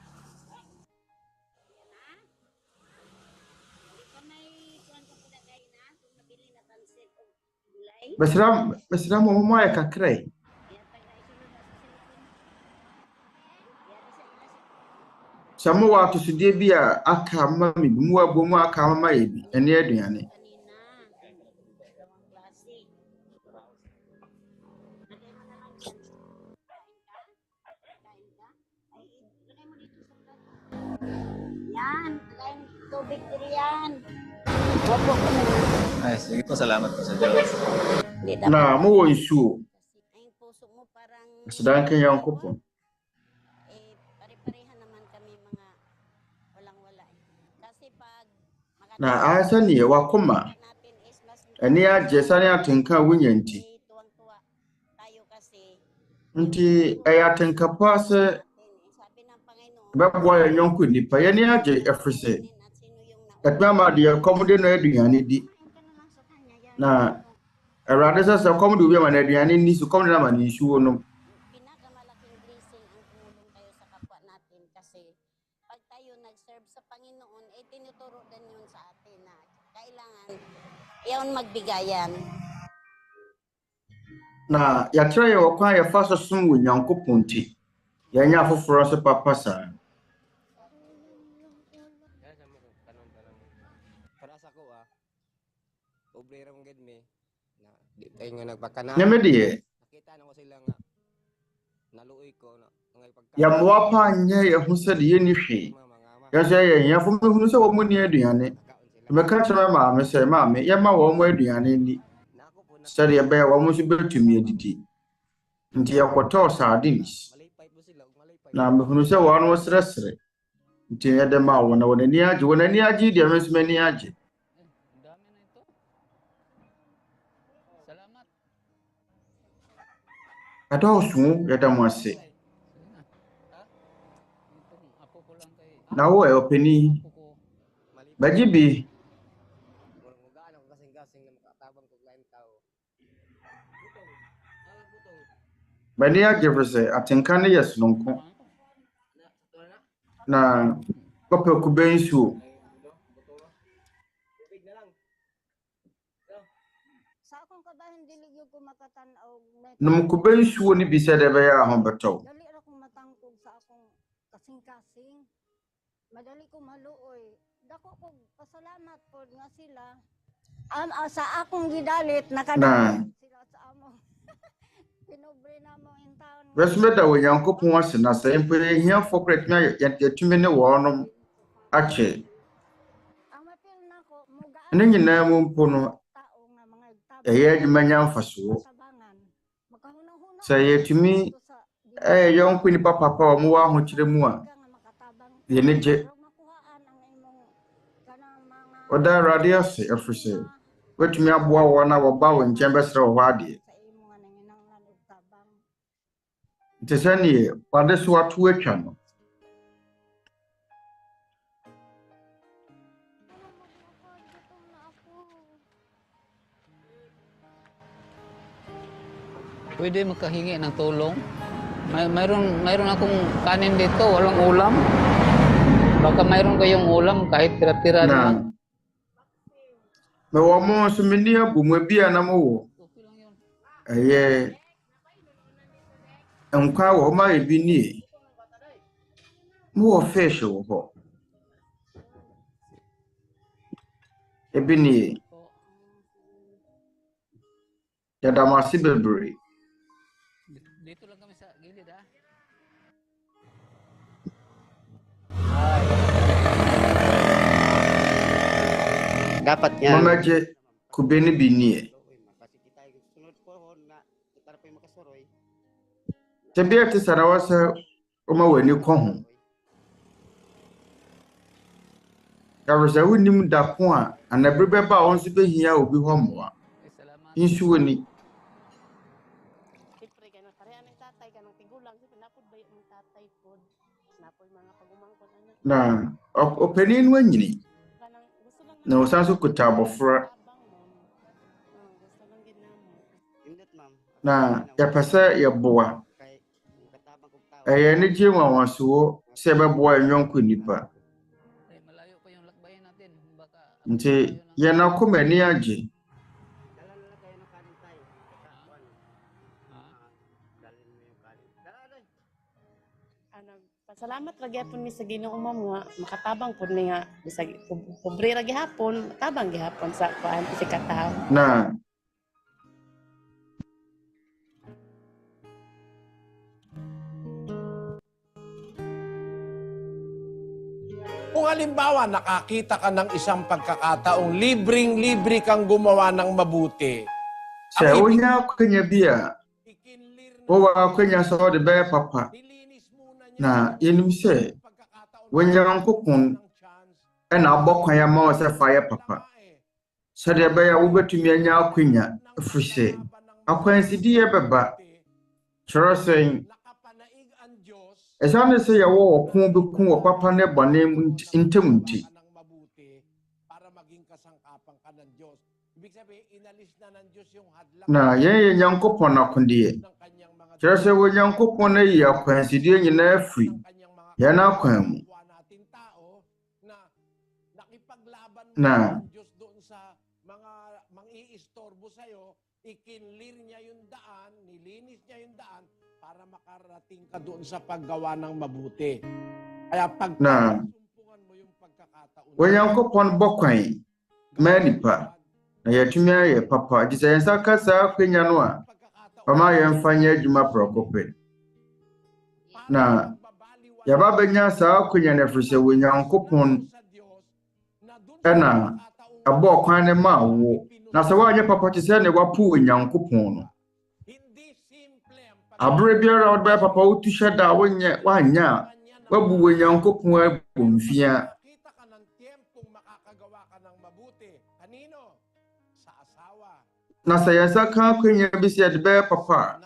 Besra mo mo ayɛ kakra. Samo wa to sudie bi a aka ma me bi mu abo mu aka ma ye bi ene aduane. Yan, tubig yan. Ay, sige po, salamat po sa Diyos. Na mo wo nsuo. Ang puso mo parang Aseda kan Nyankopon. pare-parehan naman kami mga walang-wala. Kasi pag Na asa ne wakoma. natin is mas Ene agye sane atenka wonya nti. tuwang-tuwa tayo kasi Nti ɛyɛ atenka pa sɛ sabi ng Panginoon bɛboa yɛnyɔnko nipa yɛne agye ɛfiri sɛ ɛtuma de yɛkɔm de no aduane di. Na Awurade sɛ sɛ kɔm de obi ama no aduane ni so kɔm de no ama no nsuo nom. pinakamalaking blessing ang tumulong tayo sa kapwa natin kasi pag tayo nag-serve sa Panginoon, tinuturo din yun sa atin na kailangan iyon magbigayan. Na yɛakyerɛ yɛ wɔ kwan yɛfa so som wɔ Nyankopɔn nti yɛnyɛ afoforɔ so papa saa. Para sa ko obrero mong gid me na di tayo nga nagpakana. Nyame deɛ Nakita na ko sila nga naluoy ko na ngay pagka. yɛmmoa pa nyɛ yɛho sɛ de yɛnni hwee. Yɛsɛ yɛhiafo mehunu sɛ wɔn ni aduane. Mɛka kyerɛ maame sɛ maame yɛma wɔn aduane ni. Sɛdeɛ ɛbɛyɛ wɔn nso bɛtumi adidi. Nti yɛkɔtɔɔ sardines. Na mehunu sɛ wɔn srɛsrɛ. Nti yɛde ma wɔn na wɔn ani agye. Wɔn ani agye deɛ me nso m'ani agye. Adɔɔso yɛda mo ase. Na wo ɔpani bɛgye bi. Bani agye firi sɛ atenka no yɛ sononko. Na kɔpɛ kube nsuo. Num kube nsuo ni bi sɛ de bɛyɛ ahobɛtɔ. Dali ra kong matangkog sa akong kasing-kasing. Madali ko maluoy. Dako ko pasalamat po nga sila. Sa akong gidalit nakadali sila sa amo. Pinobre na mo in town. Wɛsmɛ da wɔ Nyankopɔn ase na sɛ mpo yɛhiafo kora yɛtumi ne wɔnom akyɛ. Ne nyinaa mu mpo no ɛyɛ adwuma nyamfasoɔ sɛ yɛtumi yɔnko nipa papa a ɔmo wɔ ahokyerɛ mu a yɛne gye ɔda Awurade ase ɛfiri sɛ watumi aboa wɔn a wɔba wo nkyɛn bɛsrɛ wɔ hɔ adeɛ nti sɛneɛ wade so ato atwa no Pwede makahingi ng tulong. Mayroon akong kanin dito, walang ulam. Baka mayroon kayong ulam kahit tira-tira naman. Mewɔ mo nso menni abomma bi a na mowɔ. Ɛyɛ nkwa wɔ ma ebi nie. Mowɔ fish wɔ hɔ. Ebi nie. Yɛda mo ase bebree. Dito lang kami sa gilid ha. Dapat yan. Mamagye kube ni binie. Tebia te sarawa sa oma wani kɔ ho. Yawresa wonim da ko a anabre bɛba a wɔn nso behia obi hɔ mmoa. Insu woni. Na opanin no anyini na osan so kuta abɔfra na yɛpɛsɛ yɛboa ɛyɛ ne gye wanwansoɔ sɛ yɛbɛboa yɛnyɔnko nipa nti yɛn akoma ani agye Salamat ra gyapon mi sa Ginoo ma'am nga makatabang pud ni nga bisag pobre ra gihapon, tabang gihapon sa kuan si katawo. Na Kung halimbawa nakakita ka ng isang pagkakataong libreng-libre kang gumawa ng mabuti. Sa unya kunya biya. Owa kunya sa de be papa. Na yenim sɛ Onyankopɔn ɛna abɔ kwan ama sɛ fa yɛ papa sɛdeɛ ɛbɛyɛ a wobɛtumi anya akwanya ɛfiri sɛ akwansidie bɛba kyerɛ sɛn ɛsiane sɛ yɛwɔ ɔko bi ko wɔ papa ne bɔne ntam nti na yɛn Nyankopɔn akodeɛ kyerɛ sɛ Onyankopɔn ayi akwansidie nyinaa afiri yɛn akwan mu na ikinlir niya yung daan, nilinis niya yung daan para makarating ka doon sa paggawa ng mabuti. Kaya pagkakasumpungan mo yung pagkakataon. Onyankopɔn bɔ kwan ma nipa na yɛtumi ayɛ papa gye sɛ yɛn nsa ka saa akwanya no a Pama yɛmfa nyɛ adwuma prɔkɔpɛ. Na yɛba bɛnya saa akwanya no ɛfiri sɛ Onyankopɔn ɛna ɛbɔ kwan ne ma wo. Na sɛ woanyɛ papa te sɛ ne wapo Onyankopɔn no. Abere biara wode bɛyɛ papa wotu hyɛ da woanyɛ a wabu Onyankopɔn abɔ mfia. Na sɛ yɛnsa ka akwanya bi sɛ yɛde bɛyɛ papa a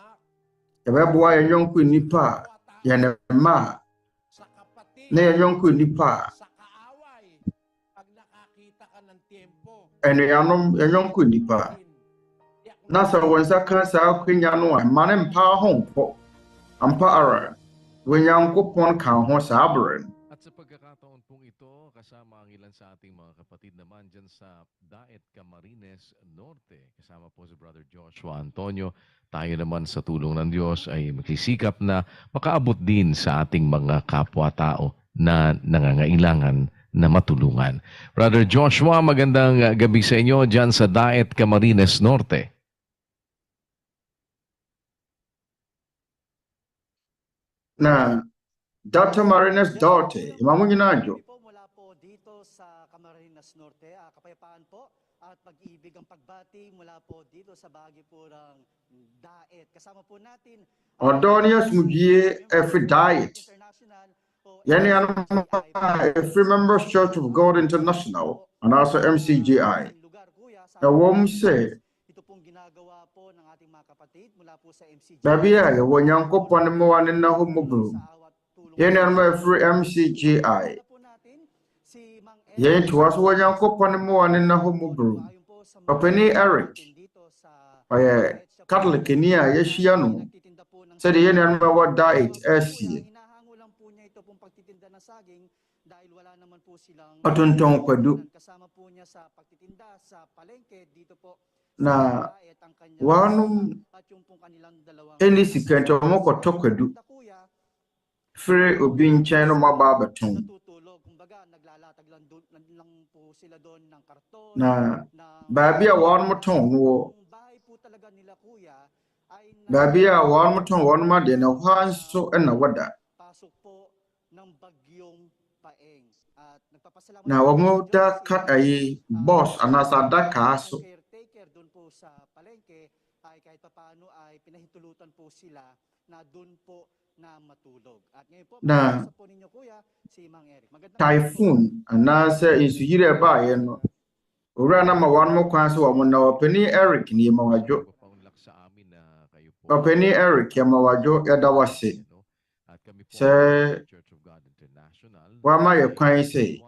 yɛbɛboa yɛn yɔnko nnipa a yɛn mma a na yɛn yɔnko nnipa a ɛnuanom yɛn yɔnko nnipa a na sɛ wɔn nsa ka saa akwanya no a mma ne mpa ho nkɔ ampa ara Onyankopɔn ka ho saa abere no. At sa pagkakataon pong ito, kasama ang ilan sa ating mga kapatid naman dyan sa Daet Camarines Norte. Kasama po si Brother Joshua Antonio. Tayo naman sa tulong ng Diyos ay magsisikap na makaabot din sa ating mga kapwa-tao na nangangailangan na matulungan. Brother Joshua, magandang gabi sa inyo dyan sa Daet Camarines Norte. Na Dr. Marines Dorte, imamu nyinadyo. Mula po dito sa Camarines Norte, kapayapaan po at pag-ibig ang pagbati mula po dito sa bahagi po ng Daet. Kasama po natin Odonius Mugie Ɛfieda. Yani every Members Church of God International and also MCGI. Na wom say ito pong ginagawa po ng ating mga kapatid mula po sa MCGI. babi ya wanyankopon mo anin na humubro. Yani every MCGI. Yan tuwas wanyankopon mo anin na humubro. Openi Eric. Oye Catholic niya yeshia no. Said yan wa diet esi. Atuntong kwadu. Na wanum eni sikento moko tokwadu. Free obi nchen no mababaton. Na babi a wan mo ton wo. Babi a wan mo ton wan ma de na hanso na wada. Na wamo da kat ay boss anasa da kaso. Ay kahit paano ay pinahintulutan po sila na doon po na matulog. At ngayon po, na po ninyo kuya, si Mang Eric. typhoon anasa isuyire ba yen no. Ura na mawan mo kwanso wa mo na openi Eric ni mawajo. Openi Eric ya mawajo ya dawase. Se wama ye kwan se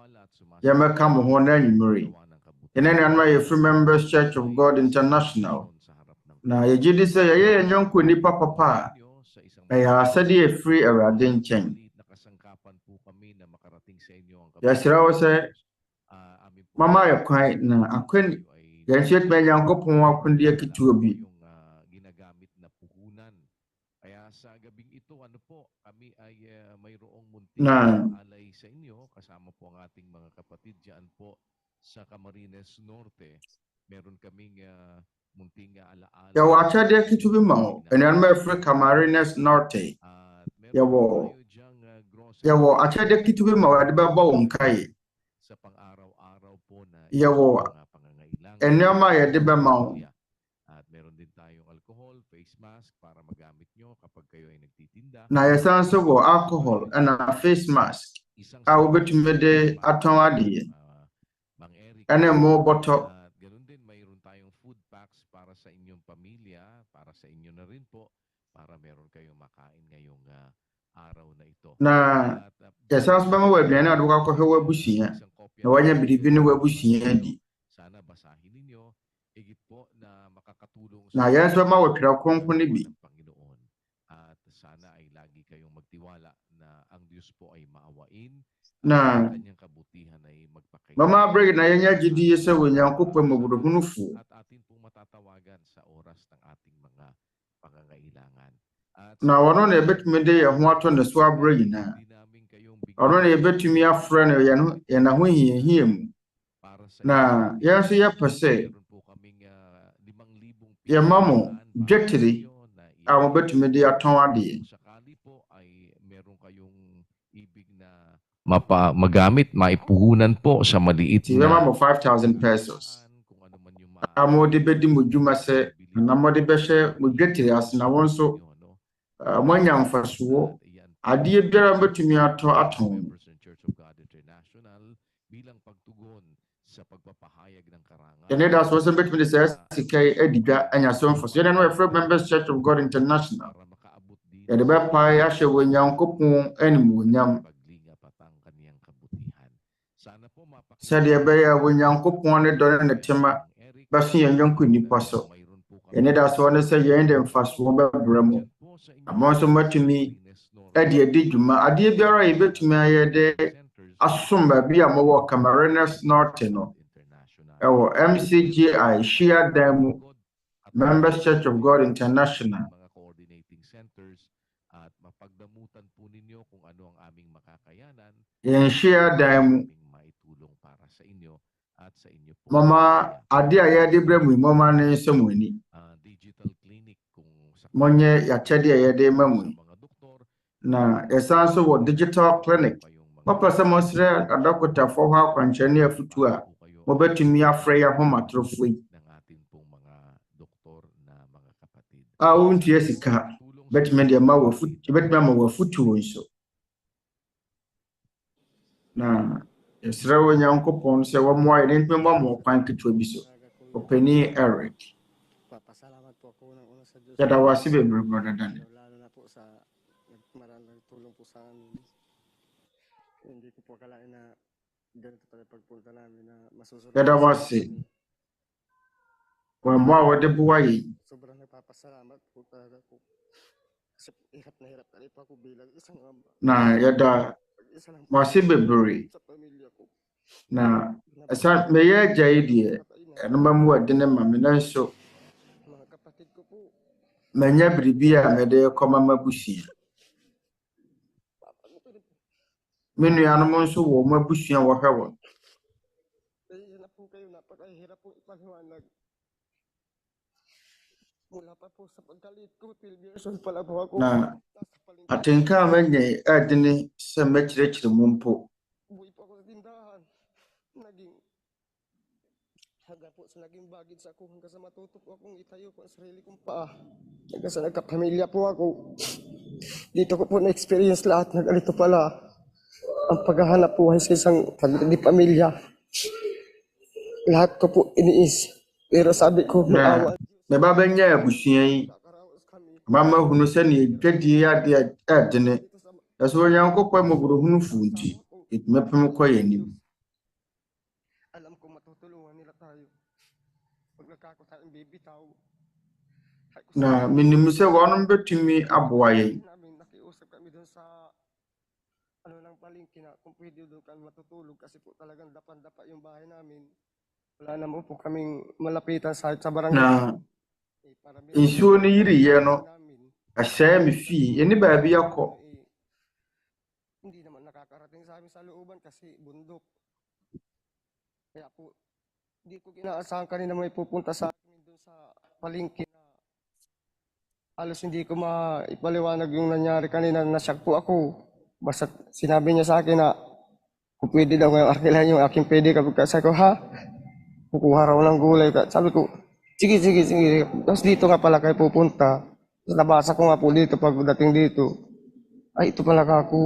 ya meka mo ho na nyumuri. Enen anma ye Free Members Church of God International. Na yegyedi se ye nyonko nipa papa. Ya sadi free awurade nchen. Ya sirawo se mama ye kwan na akwen ya chet me nyankopon akondi akituo bi. Sa gabing ito, ano po, kami ay mayroong munting alay sa inyo. Kasama po ang ating mga kapatid dyan po sa Camarines Norte. Meron kaming munting alaala. Ya wacha de kitubi mao. Enan me free Camarines Norte. Yawo acha de kitubi mao ade ba ba wonkai. Sa pang-araw-araw po na yawo enyama ya de ba mao. At meron din tayong alcohol, face mask para magamit nyo kapag kayo ay nagtitinda. Na yasanso go alcohol and a face mask. A wobetumi de aton adiye. Ene mo boto. Ganun din mayroon tayong food packs para sa inyong pamilya, para sa inyo na rin po, para meron kayong makain ngayong araw na ito. Na yasanso ba mo webi na aduka ko hewa busiya. Na wanya bidibi ni webusiya di. Sana basahin ninyo. Higit po na makakatulong na yan sa mga kronkron ni bi. Panginoon. At sana ay lagi kayong magtiwala na ang Diyos po ay maawain na kanyang kabutihan ay magpakailangan. Mama break na yan gyedie sa wanyankopon mabuduhunufu. At atin pong matatawagan sa oras ng ating mga pangangailangan. Na wano na ebetumi de ho ato na so abre na. Wano na ebetumi afra na yan ho hiye mu. Na yan so ya pese ya mamo gyetiri a mo betumi de aton ade. Sakali po ay meron kayong ibig na magamit, maipuhunan po sa maliit na mamo 5,000 pesos. Amo de bedi mo dwuma se na mo de behye mo gyetiri as na won so mo nya mfasuo ade biara betumi aton. Bilang pagtugon sa pagpapahayag ng karangalan. Anidasoɔ sɛ betumi de sɛ sika adidwa anya so mfo. Yɛn no Free Members Church of God International. Yɛde bɛpae ahyɛ Onyankopɔn animuonyam. Sɛdeɛ ɛbɛyɛ a Onyankopɔn ne dɔ ne tema bɛso yɛn nyɔnko nnipa so. Anidasoɔ ne sɛ yɛn de mfasoɔ bɛbrɛ mu. Ama nso matumi de adi dwuma. Adeɛ biara a yɛbɛtumi ayɛ de asom baabi a mɔwɔ Camarines Norte no. Our MCGI Shia Demu Members Church of God International. In Shia Demu Mama Adia Yadi Bremu Mama ne Samuni. Monye Yachadia Yade Mamu. Na esanso digital clinic. Papa Samosre a doctor for her Panchania Futua. Wobɛtumi afrɛ yɛ ahomatorofo yi. ng atin pong mga doktor na mga kapatid. Wontua sika. Bɛtumi de ma bɛtumi ama wafutuo nso. Na yɛsrɛ wɔ Nyankopɔn sɛ wɔmmoa yɛn ntumi ma mo kwan ketewa bi so. Ɔpani Eric. Papasalamat po ako unang-una sa Diyos. Yɛda wo ase bebree, Brother Daniel. Lalo na po sa maraming tulong po sa amin. Hindi ko po akalain na ganito pala pagpunta namin na masusunod. Yɛda wo ase. Wɔmmoa wɔde boa yɛn. Sobrang nagpapasalamat po talaga po. Kasi hirap na hirap talaga po ako bilang isang ama. Na yɛda mo ase bebree. Sa pamilya ko. Na ɛsa meyɛ agya yi deɛ ɛno mamu ɔde ne ma me nanso Mga kapatid ko po. manya biribi a mede kɔma mabusua. Me nuanom nso wɔ mo abusua wɔhwɛ wɔn. Kaya na po kayo, napakahirap po ipaliwanag. Mula pa po sa pagkalit ko, 12 years old pala po ako. Na atenka a manya ade ne sɛ mɛkyerɛkyerɛ mu mpo. Buhay po ako sa tindahan. Naging hanggang po sa naging bagid sa ako hanggang sa matuto po akong itayo po ang sarili kong paa. Hanggang sa nagkapamilya po ako. Dito ko po na-experience lahat na ganito pala ang paghahanap buhay sa isang pamilya. Lahat ko po iniis. Pero sabi ko, Na mɛbabɛnya abusua yi mama hunu sɛ ne gyedie ade ade ne ɛsɛ Onyankopɔn mmɔborɔhunu fu nti ɛtumi pem kɔ yɛn anim. Alam ko matutulungan nila tayo. Pag nagkako tayong bibitaw. Na menim sɛ wɔnom bɛtumi aboa yɛn. Nakiusap kami doon sa ng palengke na kung pwede doon kami matutulog kasi po talagang dapan-dapa yung bahay namin. Wala naman po kaming malapitan sa barangay. Na nsuo no yiriyɛ no ahyɛɛ me fii ɛne baabi akɔ. Hindi naman nakakarating sa amin sa looban kasi bundok. Kaya po, hindi ko inaasahan kanina may pupunta sa amin doon sa palengke na halos hindi ko maipaliwanag yung nangyari kanina. Nasyak po ako. Basta sinabi niya sa akin na kung pwede daw ngayong arkilahan yung aking pwede. Sabi ko, ha? Kukuha raw ng gulay. Sabi ko, sige. Tapos dito nga pala kayo pupunta. Tapos nabasa ko nga po dito pagdating dito. Ay, ito pala ako.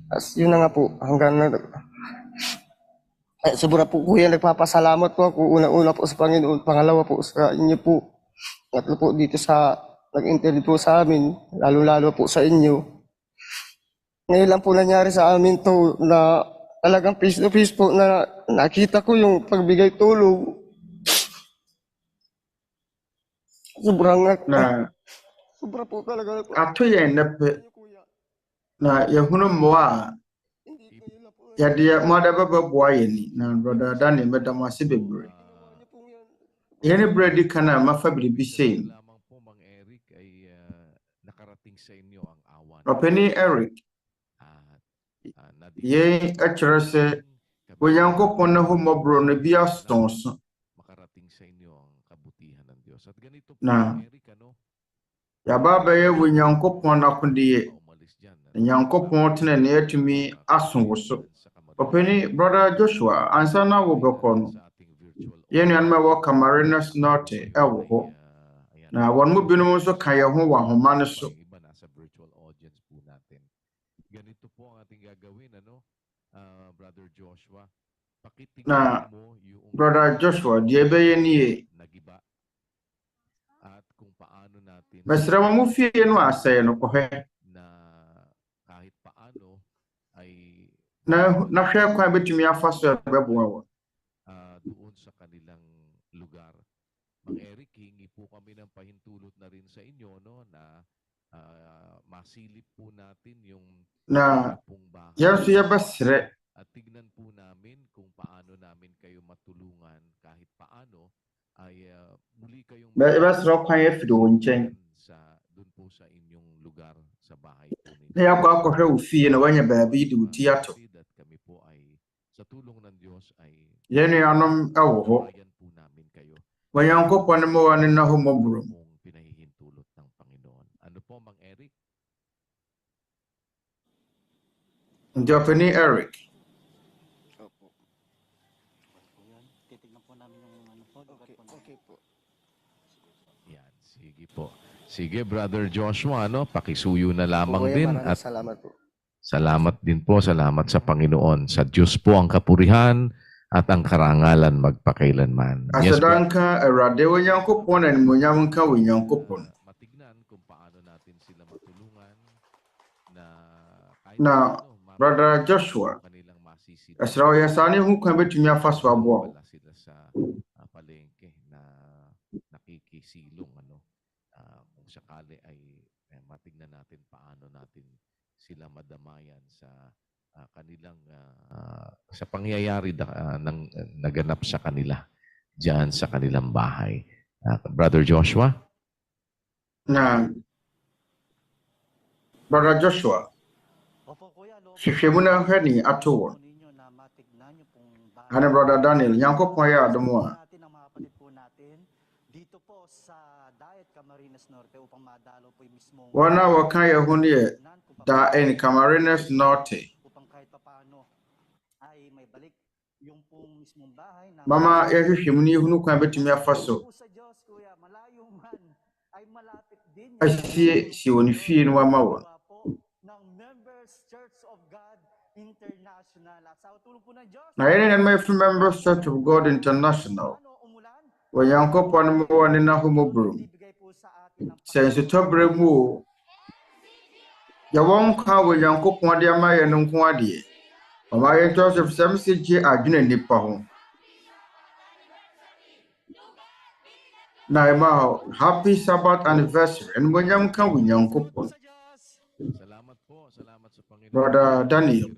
Tapos yun na nga po. Hanggang na... Ay, sobra po kuya, nagpapasalamat po ako. Una-una po sa Panginoon. Pangalawa po sa inyo po. Tatlo po dito sa nag-interview po sa amin. Lalo-lalo po sa inyo. Ngayon lang po nangyari sa amin to na talagang face to face po na nakita ko yung pagbigay tulong. Sobrang sobra po talaga. Ato yɛn nɛpɛ na yɛhunu mmoa a yɛde mmoada bɛbɛboa yɛn ni. Na Brother Daniel mɛda mo ase bebree. Yɛne berɛ di kan a mafa biribi sei. Ɔpani Eric yɛn akyerɛ sɛ Onyankopɔn ne ho mmɔborɔ no bi asonso. Na yɛaba bɛyɛ Onyankopɔn n'akodeɛ. Onyankopɔn tena ne atumi aso wo so. Ɔpani Brother Joshua ansa na wobɛkɔ no yɛn nuanom a wɔwɔ Camarines Norte ɛwɔ hɔ. Na wɔn mu binom nso ka yɛn ho wɔ ahoma no so. Ganito po ang ating gagawin, Brother Joshua. Na Brother Joshua, deɛ ɛbɛyɛ nie. At kung paano natin Mesrɛ mo fie no asɛe no kɔhwɛ. Na kahit paano ay na hwɛ kwan bɛtumi afa so ɛbɛboa wɔ. Doon sa kanilang lugar. Mang Eric, hingi po kami ng pahintulot na rin sa inyo, no, na masilip po natin yung na yan so yɛbɛsrɛ. At tignan po namin kung paano namin kayo matulungan kahit paano ay muli kayong yɛbɛsrɛ kwan afiri wo nkyɛn. Doon po sa inyong lugar sa bahay po ninyo. Na yɛakɔ akɔhwɛ wo fie na wanya baabi de wo ti ato. Kami po ay sa tulong ng Diyos ay yɛn nuanom ɛwɔ hɔ. Onyankopɔn ne mmoa ne na ho mmɔborɔ. Pinahihintulot ng Panginoon. Ano po, Mang Eric? Ntiyapani Eric. Sige, Brother Joshua, no? Pakisuyo na lamang din. At salamat po. Salamat din po. Salamat sa Panginoon. Sa Diyos po ang kapurihan at ang karangalan magpakailanman. Yes, Asadanka eradewo nyankopon na munyam ka winyankopon. Matignan kung paano natin sila matulungan na Na Brother Joshua, asraw yasani hu kan betumi afaso abo. Sila sa palengke na nakikisilong, ano. Kung sakali ay matignan natin paano natin sila madamayan sa kanilang sa pangyayari ng naganap sa kanila diyan sa kanilang bahay. Brother Joshua? Na Brother Joshua, hwehwɛ na hwɛ ato. Ana Brother Daniel, nyankopon ya adomo a. Dito po sa Daet Camarines Norte upang madalo po mismo. Wana wakan ya hu ne da en Camarines Norte. Upang kahit paano ay may balik yung pong mismong bahay na Mama ya hwehwɛ mu ni hunu kan betumi afaso. sa Diyos, kuya, malayo man ay malapit din Asie si woni fie no ama wo. ng Members Church of God International. At sa tulong po ng Diyos, Na yene my Members Church of God International. Wanyankopon mo wani na humobrum. Sense tobre mu ya won ka wanyankopon de ama ye no nko ade. Oma ye Joseph MCGIDwenennipaho. Na ema happy Sabbath anniversary and wanyam ka wanyankopon. Salamat po. Salamat sa Panginoon. Brother Daniel,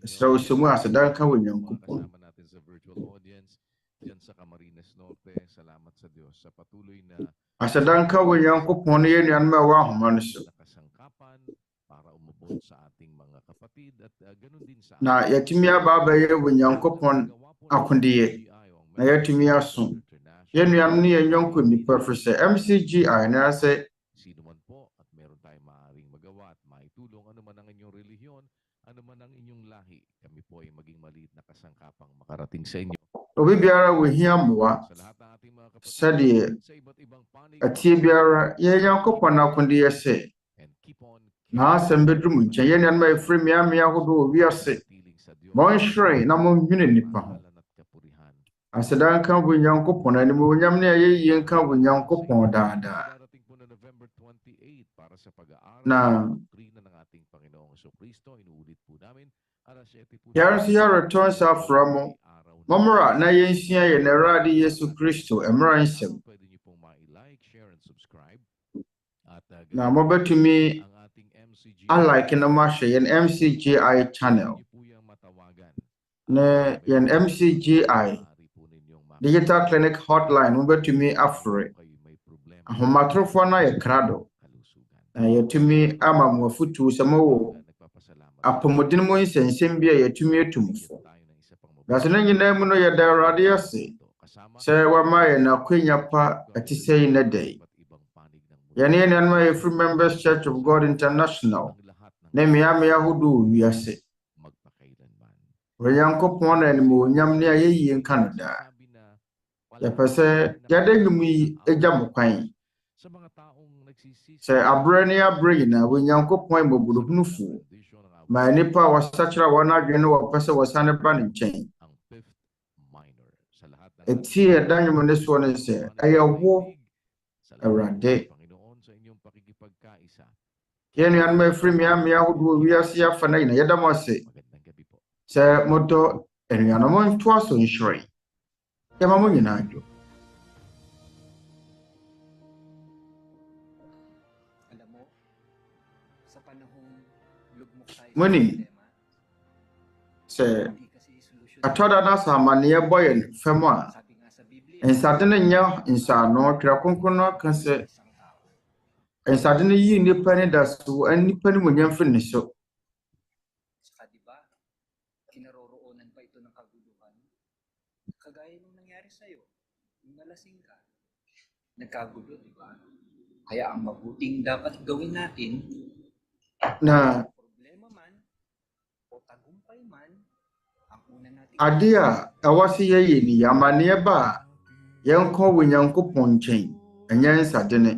so sumu asadan ka wanyankopon. Kasama natin sa virtual audience diyan sa Camarines Norte. Salamat sa Diyos sa patuloy na Asadan ka wanyankopon ye ni anma wa humano so. kasangkapan para umabot sa ating mga kapatid at ganun din sa Na yatimi aba ye wanyankopon akundiye. Na yatimi aso. Ye ni anni ye nyonko ni professor MCGI na se sino man po at meron tayong maaaring magawa at maitulong ano man ang inyong relihiyon, ano man ang inyong lahi. Kami po ay maging maliit na kasangkapang makarating sa inyo. obi biara wo hia moa. Sadi atie biara ye nyankopon akundiye se. Na asem bedrum nche ye ni anma efri mi ahodo wi ase. Mon hwere na mon hwene nipa ho. Asadan kan bu nyankopon ani mo nyam ne ye yen kan bu nyankopon daada. Na yara si yara return sa framo. Mamra na ye nsia ye na radi Yesu Kristo emra nsɛm. Na Wobɛtumi alike na mahwɛ yen MCGI channel. Na yen MCGI digital clinic hotline Wobɛtumi afre. Ahomatrofo na ye krado. Na yɛtumi ama mo afutu sɛ mo apomodin mo nsɛnsɛm bi a yɛtumi atumfo. Gasena nyina mu no yɛ da Awurade ase. Sɛ wama yɛ na kwenya pa atisɛi na dai. Yɛne yɛn ma yɛfiri Members Church of God International. Na miame ahodo wiase. Wanyankopɔn na animuonyam ne a yɛyie nka no daa. Yɛpɛ sɛ yɛde nnwom yi agya mo kwan. Sɛ abrɛ ne abrɛ nyinaa Wanyankopɔn mmɔborɔhunufoɔ. Ma nnipa a wɔsakyerɛ wɔn adwene no wɔpɛ sɛ wɔsane ba ne nkyɛn. Eti ɛda nnwom ne soɔ ne sɛ ɛyɛ wo Awurade. Yɛn nuanom afiri mmeammea ahodoɔ wiase afa na nyina yɛda mo ase. Sɛ modɔ anuanom ntoa so nhyerɛn. Yɛma mo nyinaa adwo. Monim sɛ atɔda na sa amanneɛ bɔ yɛn fam a nsade no nyɛ nsaano twerɛ kronkron no aka sɛ nsade no yi nnipa ne da so nnipa no munyam fi ne so. Kinaroroonan pa ito ng kaguluhan. Kagaya nung nangyari sa'yo, nung nalasing ka, nagkagulo, di ba? Kaya ang mabuting dapat gawin natin, Na problema man o tagumpay man, ang una natin ade a ɛwɔ se yɛyɛ ni amanneɛ ba a yɛnkɔ Onyankopɔn nkyɛn ɛnyɛ nsade ne.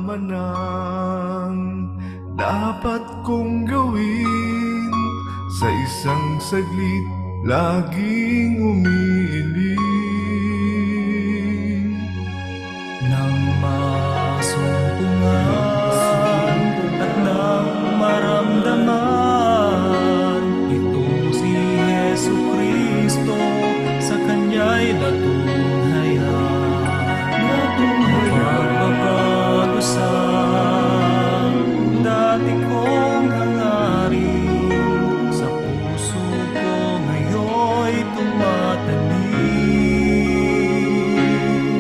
man ang dapat kong gawin. Sa isang saglit laging umiiling. Nang masumpungan at nang maramdaman, itong si Yesu Kristo sa Kanya'y natunghayan. Magbabago sa dati kong hangarin, sa puso ko ngayon'y tumatanim.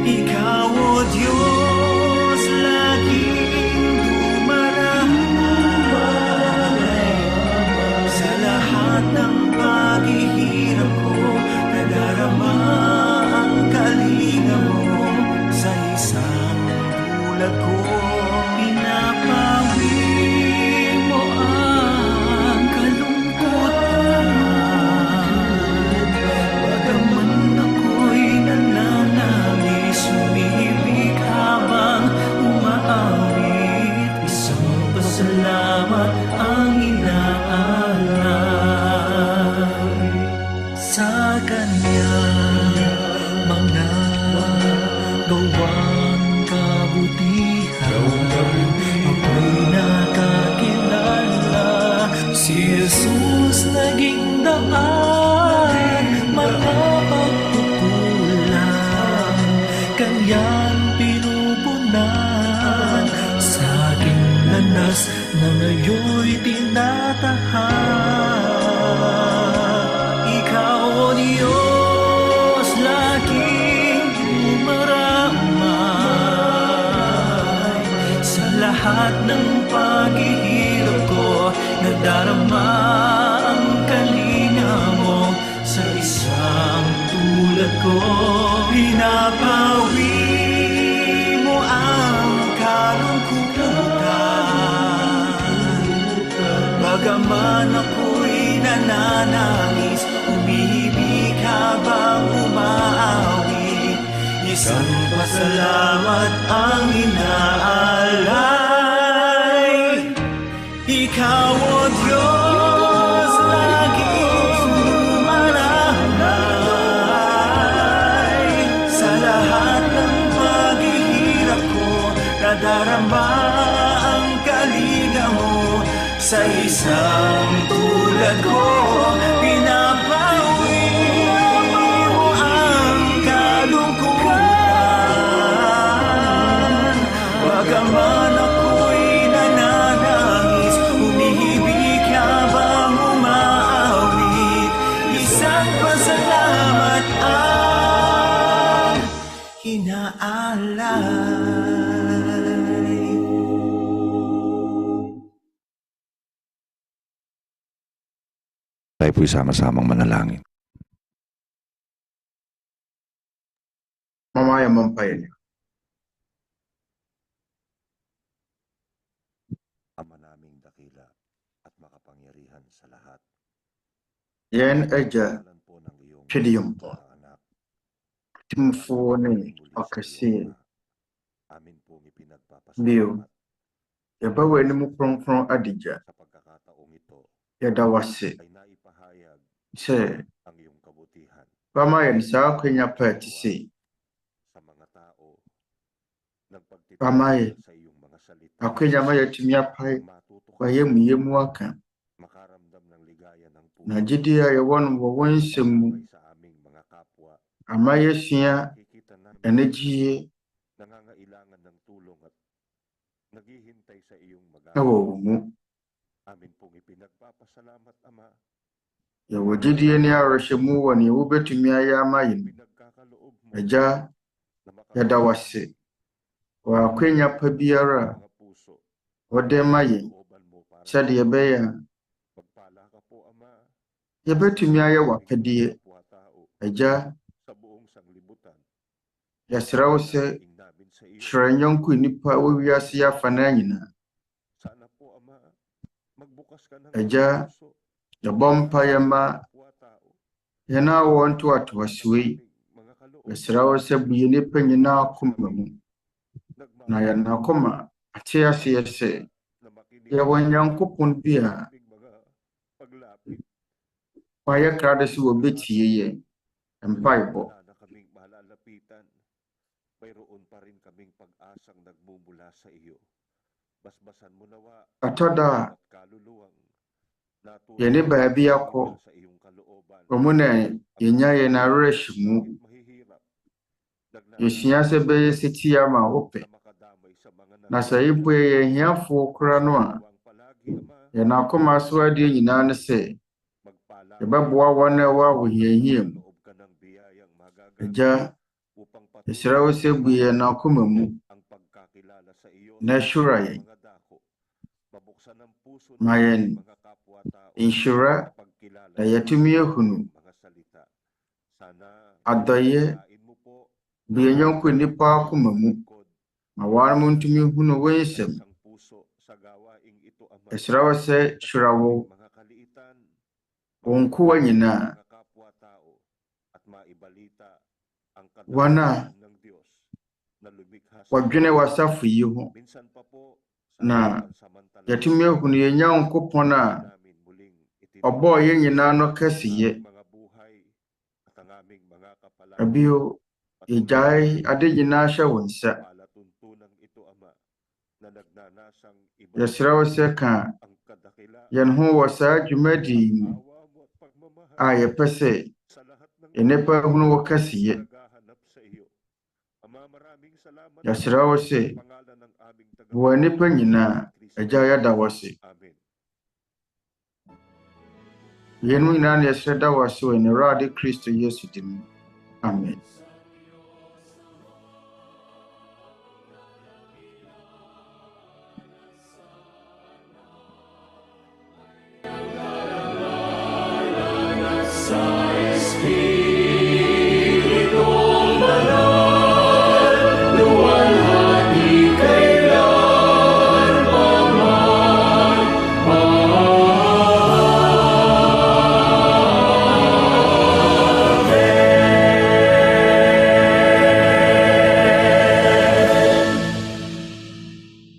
Ikaw, O Diyos, laging dumarama sa lahat ng paghihirap ko. Nadarama ang kalinga mo sa isang tulad ko. Pinapawi mo ang kalungkutan, bagaman ako'y nananangis, umibig habang umaawit. Isang pasalamat ang inaalay sa Kanyang mga gawang kabutihan. Ako'y nakakilala, si Jesus naging daan, mga pagpupulang Kanyang pinupunan sa aking lanas na ngayon'y tinatahan. Ikaw, O Diyos, laging dumaramay sa lahat ng paghihirap ko. Nadarama ang kalinga mo sa isang tulad ko. Pinapawi mo ang kalungkutan, bagaman ako'y nananangis, umibig habang umaawit. Isang pasalamat ang inaalay. Ikaw, O Diyos, laging dumaramay sa lahat ng paghihirap ko. Nadarama ang kalinga mo sa isang tulad ko. Pinapawi mo ang kalungkutan, bagaman ako'y nananangis, umihibig habang umaawit. Isang pasalamat ang inaalay. Tayo po'y sama-samang manalangin. Mamaya mampayan niyo. Ama naming dakila at makapangyarihan sa lahat. Yan aja pwedeyong po. Timfo ni akasi. Biyo. Yabawa ni mo kronkron adija. Yadawase. Se. Pamayan sa kanya patisi. Pamayan. Ako yamaya tumyapai kwa yemu waka. Na gyedie yawan wowɔ nsɛm mu ama yɛsua anigye ɛwɔ wo mu. Yɛwɔ gyedie ne awerɛhyɛmu wɔ nea wobɛtumi ayɛ ama yɛn. Agya, yɛda wo ase wɔ akwanya pa biara a wɔde ma yɛn sɛdeɛ ɛbɛyɛ a yɛbɛtumi ayɛ w'apɛdeɛ. Agya, yɛsrɛ wo sɛ hyerɛ nyɔnko nnipa wɔ wiase yɛ afa na nyinaa. Agya, yɛbɔ mpaeɛ ma yɛn a wɔwɔ ntoatoasoɔ yi. Yɛsrɛ wo sɛ bue nnipa nyinaa akoma mu, na yɛn akoma ate aseɛ sɛ yɛwɔ Nyankopɔn bi a wayɛ krado sɛ wɔbɛtie yɛn mpaebɔ. Atɔda a yɛne baabi akɔ ɔmo na yɛnya yɛn awerɛhyɛ mu. Yɛsua sɛ bɛyɛ setie ama wopɛ. Na sɛ yɛmpo yɛyɛ ahiafoɔ kora no a, yɛn akoma so adeɛ nyinaa ne sɛ yɛbɛboa wɔn a ɛwɔ ahohiahia mu. Agya, yɛsrɛ wo sɛ bu yɛn akoma mu na hyira yɛn. Ma yɛn nhyira na yɛtumi ahunu adɔeɛ bu yɛn yɔnko nnipa akoma mu. Ma wɔn mo ntumi hunu wo nsɛm. Yɛsrɛ wo sɛ hyira wo nkoa nyinaa. Wɔn a wɔdwene w'asafo yi ho na yɛtumi ahunu yɛn Nyankopɔn a ɔbɔɔ yɛn nyinaa no kɛseyɛ. Abio, yɛgyae ade nyinaa hyɛ wo nsa. Yɛsrɛ wo sɛ ka yɛn ho wɔ saa dwumadie mu a yɛpɛ sɛ nnipa hunu wo kɛseyɛ. Yɛsrɛ wo sɛ wɔ nnipa nyinaa agya yɛda wo ase. Yɛn nyinaa na yɛsrɛ da wo ase wɔ Awurade Kristo Yesu din mu. Amen.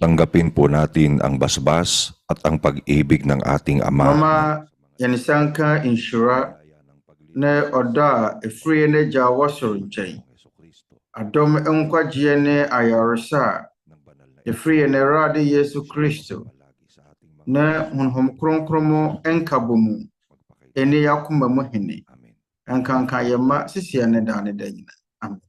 Tanggapin po natin ang basbas at ang pag-ibig ng ating Ama. Mama, yanisanka insyura na ɔdɔ a ɛfiri yɛn Agya a wɔsoro nkyɛn. Adɔm nkwagyeɛ ne ayaresa a ɛfiri yɛn Awurade Yesu Kristo na Honhom Kronkron mu nkabɔ mu ɛne yɛakoma mu hene. Nkanka yɛn mma sisia ne da nyinaa. Amen.